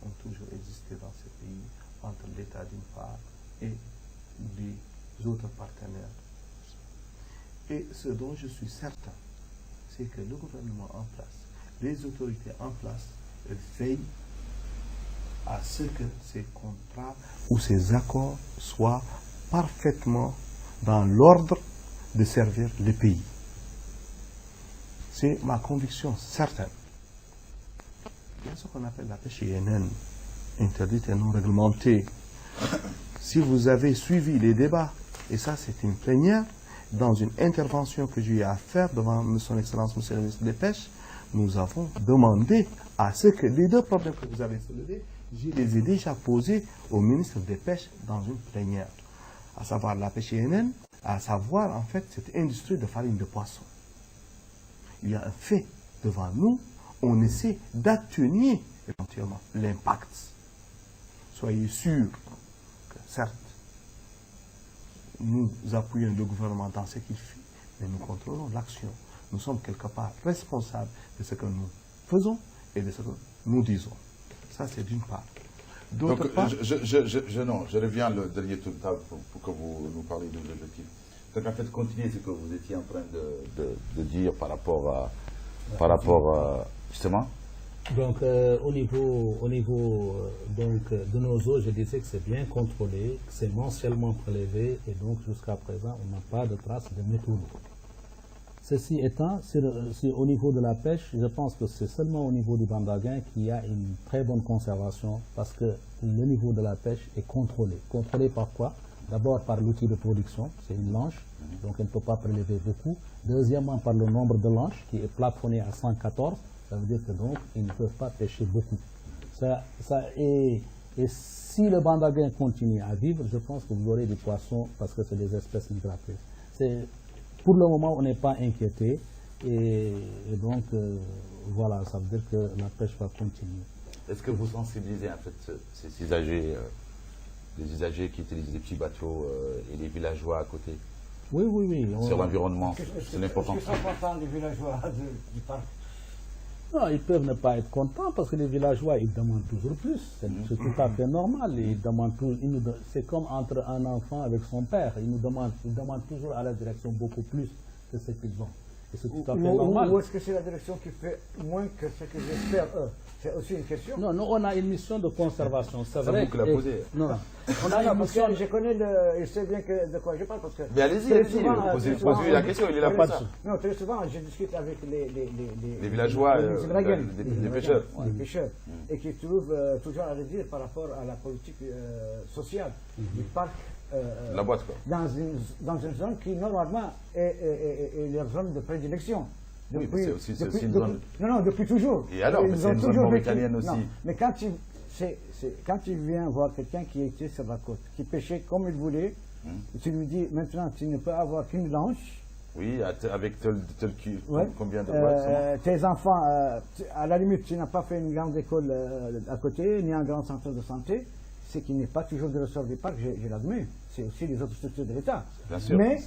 B: ont toujours existé dans ce pays entre l'État d'une part et les autres partenaires. Et ce dont je suis certain, c'est que le gouvernement en place, les autorités en place veillent à ce que ces contrats ou ces accords soient parfaitement dans l'ordre de servir le pays. C'est ma conviction certaine. Il y a ce qu'on appelle la pêche INN, interdite et non réglementée. Si vous avez suivi les débats, et ça c'est une plénière, dans une intervention que j'ai eu à faire devant son Excellence, Monsieur le ministre des Pêches, nous avons demandé à ce que les deux problèmes que vous avez soulevés, je les ai déjà posés au ministre des Pêches dans une plénière, à savoir la pêche INN, à savoir en fait cette industrie de farine de poisson. Il y a un fait devant nous, on essaie d'atténuer éventuellement l'impact. Soyez sûrs que certes, nous appuyons le gouvernement dans ce qu'il fait, mais nous contrôlons l'action. Nous sommes quelque part responsables de ce que nous faisons et de ce que nous disons. Ça, c'est d'une part.
A: D'autre part... Je reviens le dernier tour de table pour que vous nous parliez de l'objectif. Donc, en fait, continuez ce que vous étiez en train de dire par rapport à justement.
C: Donc, au niveau donc, de nos eaux, je disais que c'est bien contrôlé, que c'est mensuellement prélevé, et donc jusqu'à présent, on n'a pas de traces de métaux. Ceci étant, au niveau de la pêche, je pense que c'est seulement au niveau du Bandaguin qu'il y a une très bonne conservation, parce que le niveau de la pêche est contrôlé. Contrôlé par quoi? D'abord par l'outil de production, c'est une lanche, donc elle ne peut pas prélever beaucoup. Deuxièmement, par le nombre de lanches, qui est plafonné à 114. Ça veut dire que donc, ils ne peuvent pas pêcher beaucoup. Et si le Bandaguin continue à vivre, je pense que vous aurez des poissons parce que c'est des espèces migratrices. Pour le moment, on n'est pas inquiété. Et donc, voilà, ça veut dire que la pêche va continuer.
A: Est-ce que vous sensibilisez en fait ces usagers, les usagers qui utilisent des petits bateaux et les villageois à côté?
C: Oui.
A: Sur l'environnement, c'est important.
D: Est-ce qu'ils sont contents, les villageois du parc?
C: Non, ils peuvent ne pas être contents parce que les villageois, ils demandent toujours plus. C'est tout à fait normal. Ils demandent c'est comme entre un enfant avec son père. Ils demandent toujours à la direction beaucoup plus que ce qu'ils ont. Et c'est tout à fait normal.
D: Ou est-ce que c'est la direction qui fait moins que ce que j'espère eux? C'est aussi une question.
C: Non, nous, on a une mission de conservation. C'est
A: vrai que l'a posé.
C: Non,
D: on a une mission. Je connais il sait bien de quoi je parle parce que.
A: Mais allez-y, posez la question, il est là pour ça.
D: Non, très souvent, je discute avec
A: les villageois, les pêcheurs.
D: Les pêcheurs. Et qui trouvent toujours à redire par rapport à la politique sociale du parc.
A: La boîte, quoi.
D: Dans une zone qui, normalement, est leur zone de prédilection.
A: Oui, c'est aussi une zone...
D: Non, depuis toujours.
A: Et alors, c'est une zone mauritanienne aussi.
D: Non, mais quand tu viens voir quelqu'un qui était sur la côte, qui pêchait comme il voulait, et tu lui dis, maintenant, tu ne peux avoir qu'une planche.
A: Oui, avec combien de boîtes?
D: Tes enfants, à la limite, tu n'as pas fait une grande école à côté, ni un grand centre de santé. Ce qui n'est pas toujours de ressort du parc, je l'admets. C'est aussi les autres structures de l'État. Mais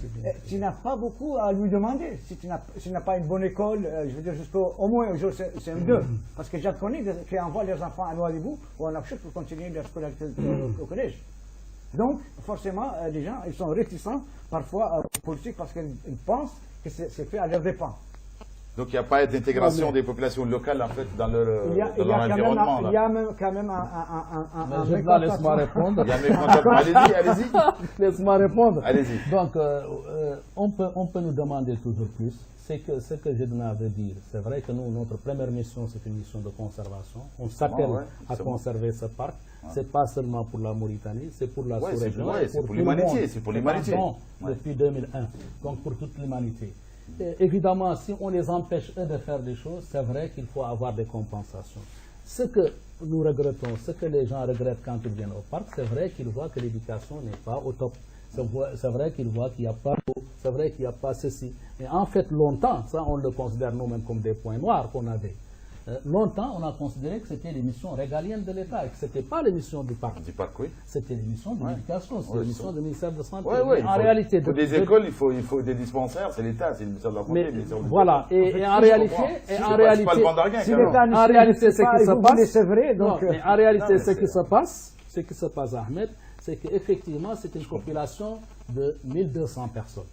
D: tu n'as pas beaucoup à lui demander. Si tu n'as pas une bonne école, je veux dire au moins au jour CM2. Parce que j'en connais qui envoient leurs enfants à Nouadhibou ou à Nouakchott pour continuer leur scolarité au collège. Donc, forcément, les gens ils sont réticents parfois aux politiques parce qu'ils pensent que c'est fait à leurs dépens.
A: Donc il n'y a pas d'intégration des populations locales en fait dans leur environnement.
D: Il y a même quand même un
C: laisse-moi répondre.
A: Il y a un mécontentement. Allez-y.
C: Laisse-moi répondre.
A: Allez-y.
C: Donc on peut nous demander toujours plus. C'est que ce que je venais à dire, c'est vrai que nous, notre première mission, c'est une mission de conservation. On s'appelle à conserver ce parc. C'est pas seulement pour la Mauritanie, c'est pour la sous-région.
A: C'est pour l'humanité. C'est pour l'humanité.
C: Depuis 2001. Donc pour toute l'humanité. Évidemment, si on les empêche eux de faire des choses, c'est vrai qu'il faut avoir des compensations. Ce que nous regrettons, ce que les gens regrettent quand ils viennent au parc, c'est vrai qu'ils voient que l'éducation n'est pas au top. C'est vrai qu'ils voient qu'il n'y a pas d'eau, c'est vrai qu'il n'y a pas ceci. Mais en fait, longtemps, ça on le considère nous-mêmes comme des points noirs qu'on avait. Longtemps, on a considéré que c'était les missions régaliennes de l'État et que ce n'était pas les missions du parc.
A: Oui.
C: C'était les missions de l'éducation, c'était les missions du ministère de Santé.
A: En réalité, pour des écoles, il faut des dispensaires, c'est l'État, c'est le ministère de la Santé.
C: Voilà, et en réalité, en réalité, ce qui se passe,
D: c'est vrai.
C: Mais en réalité, ce qui se passe, Ahmed, c'est qu'effectivement, c'est une population de 1200 personnes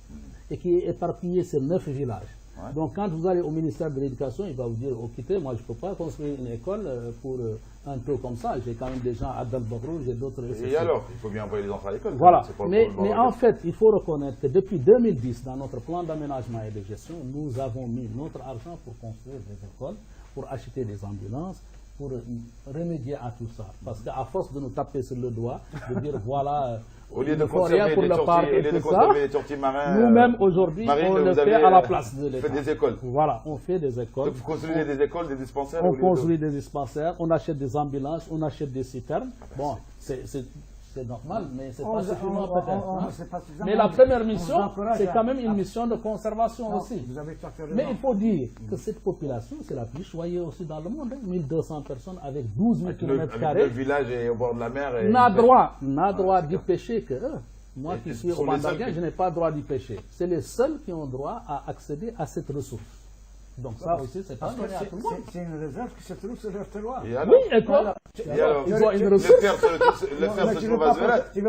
C: et qui est éparpillée sur 9 villages. Donc quand vous allez au ministère de l'Éducation, il va vous dire, écoutez, moi je ne peux pas construire une école pour un taux comme ça. J'ai quand même des gens à Dalbagrou, j'ai d'autres...
A: Et alors, il faut bien envoyer les enfants à l'école.
C: Voilà, mais en fait, il faut reconnaître que depuis 2010, dans notre plan d'aménagement et de gestion, nous avons mis notre argent pour construire des écoles, pour acheter des ambulances, pour remédier à tout ça. Parce qu'à force de nous taper sur le doigt, de dire voilà...
A: Au lieu de conserver les tortilles marins,
C: nous-mêmes aujourd'hui, on le fait à la place de l'État.
A: Fait des écoles.
C: Voilà, on fait des écoles.
A: Donc vous construisez des écoles, des dispensaires.
C: On construit des dispensaires, on achète des ambulances, on achète des citernes. Bon, c'est normal, mais c'est pas suffisant peut-être. Mais la première mission, c'est quand même une mission de conservation aussi. Mais il faut dire que cette population, c'est la plus choyée aussi dans le monde. 1200 personnes avec 12 000 km².
A: Le village est au bord de la mer.
C: N'a droit d'y pêcher que eux. Moi qui suis au Bandarguin, je n'ai pas droit d'y pêcher. C'est les seuls qui ont droit à accéder à cette ressource. Donc ça aussi, c'est pas donné à tout le monde.
D: C'est une réserve qui se trouve sur leur terroir.
C: Oui, et quoi?
A: Ils ont une ressource. Le faire se trouve à Zverat.
D: Tu ne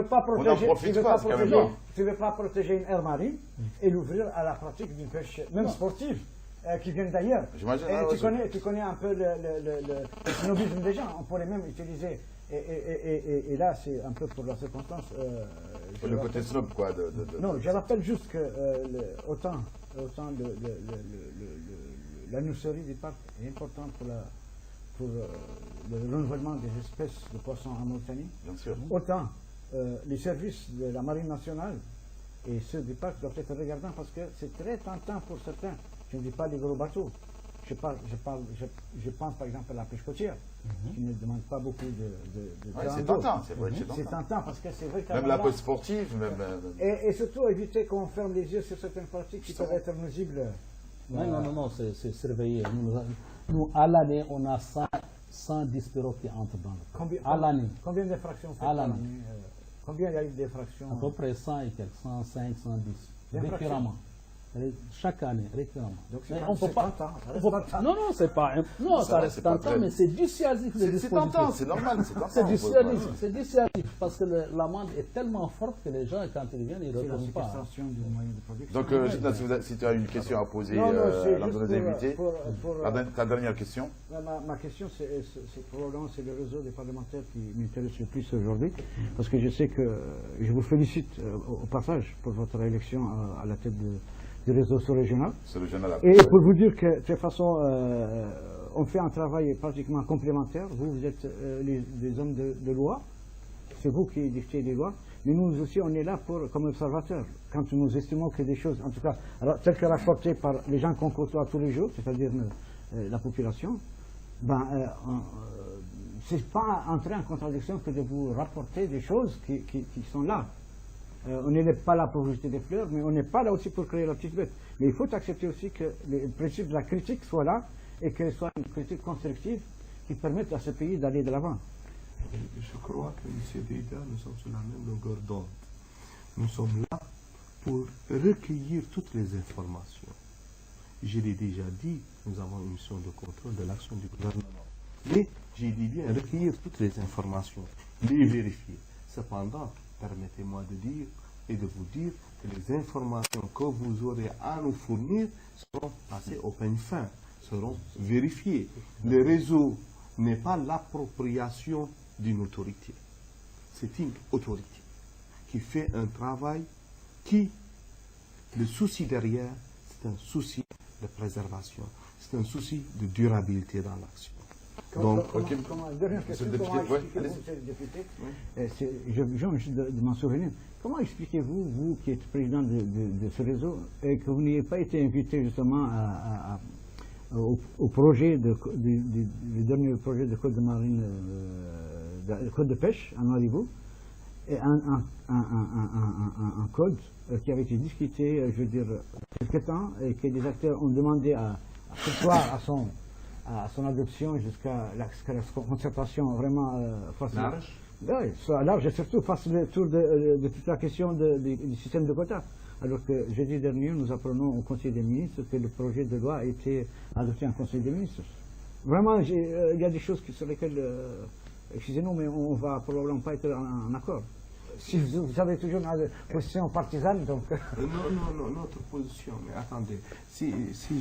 D: veux pas protéger une aire marine et l'ouvrir à la pratique d'une pêche, même sportive, qui vient d'ailleurs. Tu connais un peu le snobisme des gens. On pourrait même utiliser, et là c'est un peu pour la circonstance.
A: Le côté snob, quoi.
D: Non, je rappelle juste que autant la nurserie du parc est importante pour le renouvellement des espèces de poissons en Mauritanie.
A: Bien sûr.
D: Autant les services de la Marine nationale et ceux du parc doivent être regardants parce que c'est très tentant pour certains. Je ne dis pas les gros bateaux. Je pense par exemple à la pêche côtière, qui ne demande pas beaucoup de temps.
A: C'est tentant,
D: c'est tentant parce que c'est vrai que
A: même la pêche sportive,
D: et surtout éviter qu'on ferme les yeux sur certaines pratiques qui peuvent être nuisibles.
C: Non, c'est surveillé. Nous, à l'année, on a 110 pirogues qui entrent dans le parc. À l'année.
D: Combien d'effractions
C: à l'année?
D: Combien il y a eu d'effractions?
C: À peu près 100 et quelques, 105, 110. Récurremment. Chaque année, récurremment.
D: Donc
C: Mais
D: on peut pas.
C: Non, non, c'est pas. Non, ça reste tentant, mais c'est dissuasif le dispositif.
A: C'est tentant, c'est normal, c'est tentant.
C: C'est dissuasif, parce que l'amende est tellement forte que les gens, quand ils viennent, ils ne retournent pas.
D: Du moyen de production.
A: Donc, si tu as une question à poser
D: Non, c'est
A: à nos
D: juste
A: invités,
D: pour,
A: ta dernière question.
D: ma question, c'est probablement le réseau des parlementaires qui m'intéresse le plus aujourd'hui, parce que je sais que je vous félicite au passage pour votre élection à la tête du réseau sous-régional. Et pour vous dire que de toute façon, on fait un travail pratiquement complémentaire. Vous êtes des hommes de loi, c'est vous qui dictez les lois, mais nous aussi on est là comme observateurs. Quand nous estimons que des choses, en tout cas, telles que rapportées par les gens qu'on côtoie tous les jours, c'est-à-dire la population, c'est pas entrer en contradiction que de vous rapporter des choses qui sont là. On n'est pas là pour jeter des fleurs, mais on n'est pas là aussi pour créer la petite bête. Mais il faut accepter aussi que le principe de la critique soit là et qu'elle soit une critique constructive qui permette à ce pays d'aller de l'avant.
B: Je crois que M. Deïda, nous sommes sur la même longueur d'onde. Nous sommes là pour recueillir toutes les informations. Je l'ai déjà dit, nous avons une mission de contrôle de l'action du gouvernement. Mais j'ai dit bien recueillir toutes les informations, les vérifier. Cependant, permettez-moi de dire et de vous dire que les informations que vous aurez à nous fournir seront passées au peigne fin, seront vérifiées. Le réseau n'est pas l'appropriation d'une autorité. C'est une autorité qui fait un travail qui, le souci derrière, c'est un souci de préservation, c'est un souci de durabilité dans l'action. Donc,
D: dernière question, je viens juste de m'en souvenir. Comment expliquez-vous, vous qui êtes président de ce réseau, et que vous n'ayez pas été invité justement au projet, le dernier projet de code de marine, de code de pêche à Nouadhibou, un code qui avait été discuté, je veux dire, quelque temps, et que les acteurs ont demandé à son adoption jusqu'à la concertation vraiment large. Oui, soit large et surtout fasse le tour de toute la question du système de quotas. Alors que jeudi dernier, nous apprenons au Conseil des ministres que le projet de loi a été adopté en Conseil des ministres. Vraiment, il y a des choses sur lesquelles, excusez-nous, mais on ne va probablement pas être en accord. Si vous avez toujours une position partisane, donc...
B: Non, notre position, mais attendez, si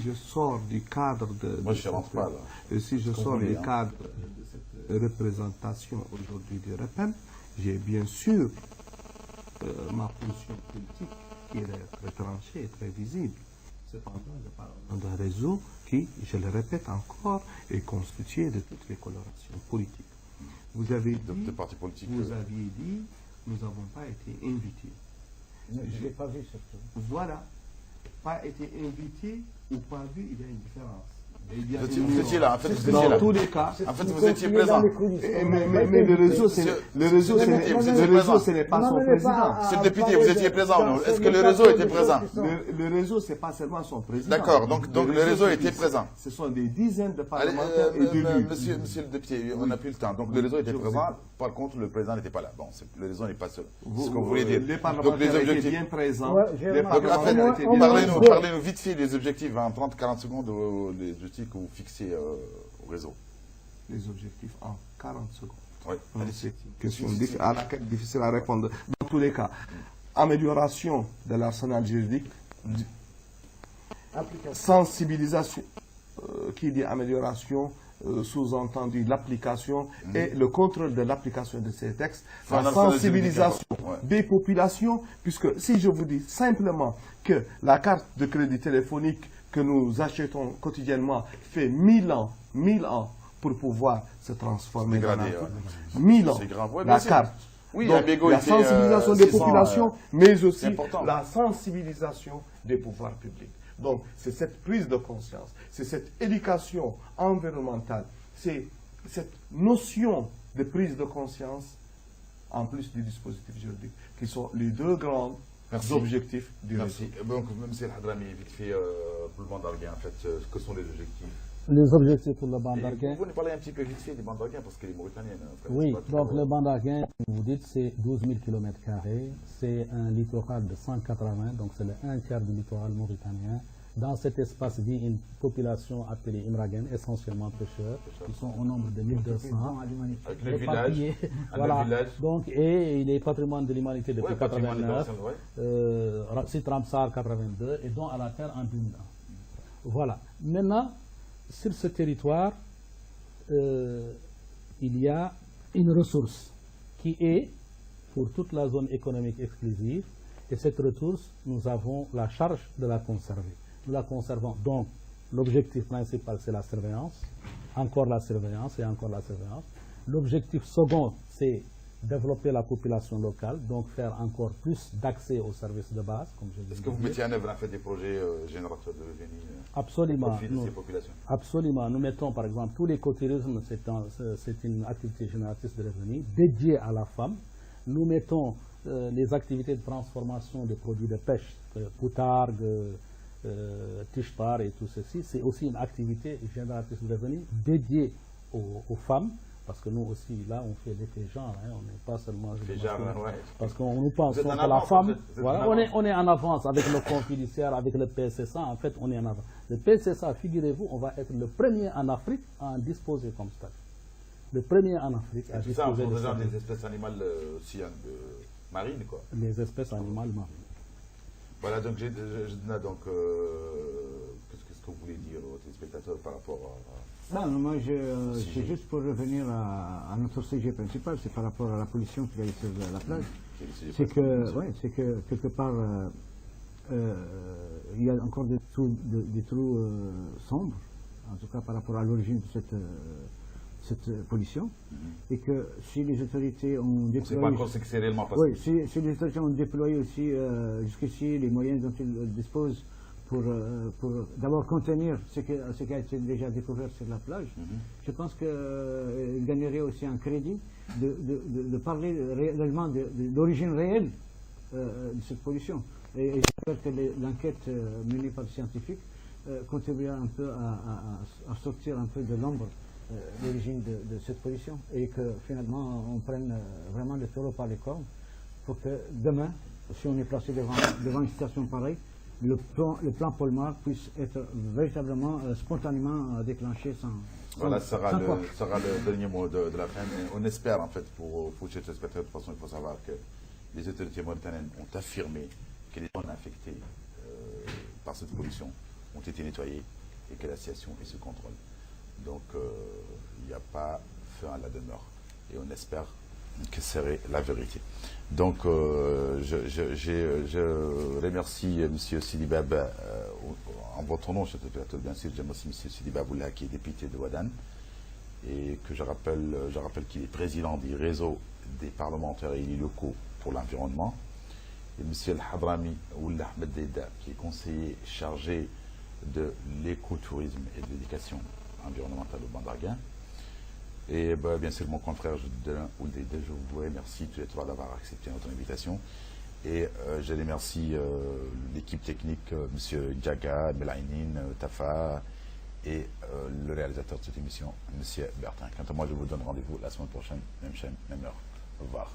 B: je sors du cadre de...
A: Moi, je ne rentre pas, là.
B: Si je sors du cadre de cette représentation aujourd'hui du REPEM, j'ai bien sûr ma position politique qui est très tranchée et très visible. Cependant, je parle d'un réseau qui, je le répète encore, est constitué de toutes les colorations politiques. Vous avez dit, vous aviez dit, nous n'avons pas été invités.
D: Je ne l'ai pas vu surtout.
B: Voilà. Pas été invité ou pas vu, il y a une différence.
A: Vous étiez là, en fait, vous étiez là.
B: Dans tous les cas,
A: en fait, vous étiez présent.
B: Mais le réseau, ce n'est pas son président.
A: Monsieur le député, vous étiez présent. Est-ce que le réseau était présent?
B: Le réseau, ce n'est pas seulement son président.
A: D'accord, donc le réseau était présent.
B: Ce sont des dizaines de parlementaires et d'élus.
A: Monsieur le député, on n'a plus le temps. Donc le réseau était présent. Par contre, le président n'était pas là. Bon, le réseau n'est pas seul. C'est ce que vous voulez dire.
B: Les parlementaires étaient bien présents.
A: Parlez-nous vite fait des objectifs, en 30-40 secondes, les objectifs que vous fixez au réseau.
B: Les objectifs en 40 secondes.
A: Oui.
B: C'est une question à laquelle difficile à répondre. Dans tous les cas, amélioration de l'arsenal juridique, sensibilisation, qui dit amélioration, sous-entendu l'application et le contrôle de l'application de ces textes, la sensibilisation des populations, puisque si je vous dis simplement que la carte de crédit téléphonique que nous achetons quotidiennement fait 1000 ans pour pouvoir se transformer dans 1000 ans, la carte.
A: Oui,
B: donc, la sensibilisation des populations, mais aussi la sensibilisation des pouvoirs publics. Donc, c'est cette prise de conscience, c'est cette éducation environnementale, c'est cette notion de prise de conscience, en plus du dispositif juridique, qui sont les deux grands objectifs du réseau.
A: Donc, M. El Hadrami, vite fait, pour le monde en fait, que sont les objectifs
C: Les objectifs pour le Bandarguin.
A: Vous nous parlez un petit peu vite fait des Bandarguins, parce que les Mauritaniens...
C: Oui, donc le Bandarguin, vous dites, c'est 12 000 km². C'est un littoral de 180, donc c'est le 1/3 du littoral mauritanien. Dans cet espace vit une population appelée Imragen, essentiellement pêcheurs. Ils sont au nombre de 1200.
A: Avec le village.
C: Voilà. Donc, et il est patrimoine de l'humanité depuis 89. Site Ramsar 82 et dont à la terre en 2001. Voilà. Maintenant, sur ce territoire, il y a une ressource qui est pour toute la zone économique exclusive. Et cette ressource, nous avons la charge de la conserver. Nous la conservons. Donc, l'objectif principal, c'est la surveillance. Encore la surveillance et encore la surveillance. L'objectif second, c'est développer la population locale, donc faire encore plus d'accès aux services de base, comme je disais.
A: Est-ce que vous mettez en œuvre en fait des projets générateurs de revenus
C: absolument,
A: au profit de ces populations?
C: Absolument. Nous mettons par exemple tout l'écotourisme, c'est une activité génératrice de revenus dédiée à la femme. Nous mettons les activités de transformation des produits de pêche, poutargue, tichepar et tout ceci. C'est aussi une activité génératrice de revenus dédiée aux femmes. Parce que nous aussi, là, on fait l'effet genre, hein, on n'est pas seulement... Parce qu'on nous pense que la femme... Voilà, on est en avance avec le fonds fiduciaire, avec le PSSA, en fait, on est en avance. Le PSSA, figurez-vous, on va être le premier en Afrique à en disposer comme statut. Le premier en Afrique à disposer
A: de ça. Des espèces animales aussi marines, quoi.
C: Les espèces animales marines.
A: Voilà, donc, qu'est-ce que vous voulez dire aux téléspectateurs par rapport à...
D: Non, moi, c'est juste pour revenir à notre sujet principal, c'est par rapport à la pollution qu'il y a sur la plage. C'est que quelque part, il y a encore des trous sombres, en tout cas par rapport à l'origine de cette pollution, et que si les autorités ont déployé...
A: C'est pas encore ce que c'est réellement passé.
D: Oui, si les autorités ont déployé aussi jusqu'ici les moyens dont ils disposent pour d'abord contenir ce qui a été déjà découvert sur la plage, je pense qu'il gagnerait aussi un crédit de parler réellement de l'origine réelle de cette pollution. Et j'espère que l'enquête menée par les scientifiques contribuera un peu à sortir un peu de l'ombre l'origine de cette pollution et que finalement on prenne vraiment le taureau par les cornes pour que demain, si on est placé devant une situation pareille, le plan Polmar puisse être véritablement, spontanément déclenché sans...
A: Voilà, ça sera le dernier mot de la fin. On espère, en fait, pour Fouché, de toute façon, il faut savoir que les autorités mauritaniennes ont affirmé que les zones affectées par cette pollution ont été nettoyées et que la situation est sous contrôle. Donc, il n'y a pas fin à la demeure. Et on espère que ce serait la vérité. Donc, je remercie M. Sidibab en votre nom, je bien sûr, j'aime aussi M. Sidibab qui est député de Ouadane, et que je rappelle qu'il est président du réseau des parlementaires et élus locaux pour l'environnement, et M. El-Hadrami Oullah Ahmed Deida, qui est conseiller chargé de l'écotourisme et de l'éducation environnementale au Bandarguin. Et bien sûr, mon confrère Ouldeida, je vous remercie tous les trois d'avoir accepté notre invitation. Et je remercie l'équipe technique, M. Djaga, Melainin, Tafa, et le réalisateur de cette émission, M. Bertin. Quant à moi, je vous donne rendez-vous la semaine prochaine, même chaîne, même heure. Au revoir.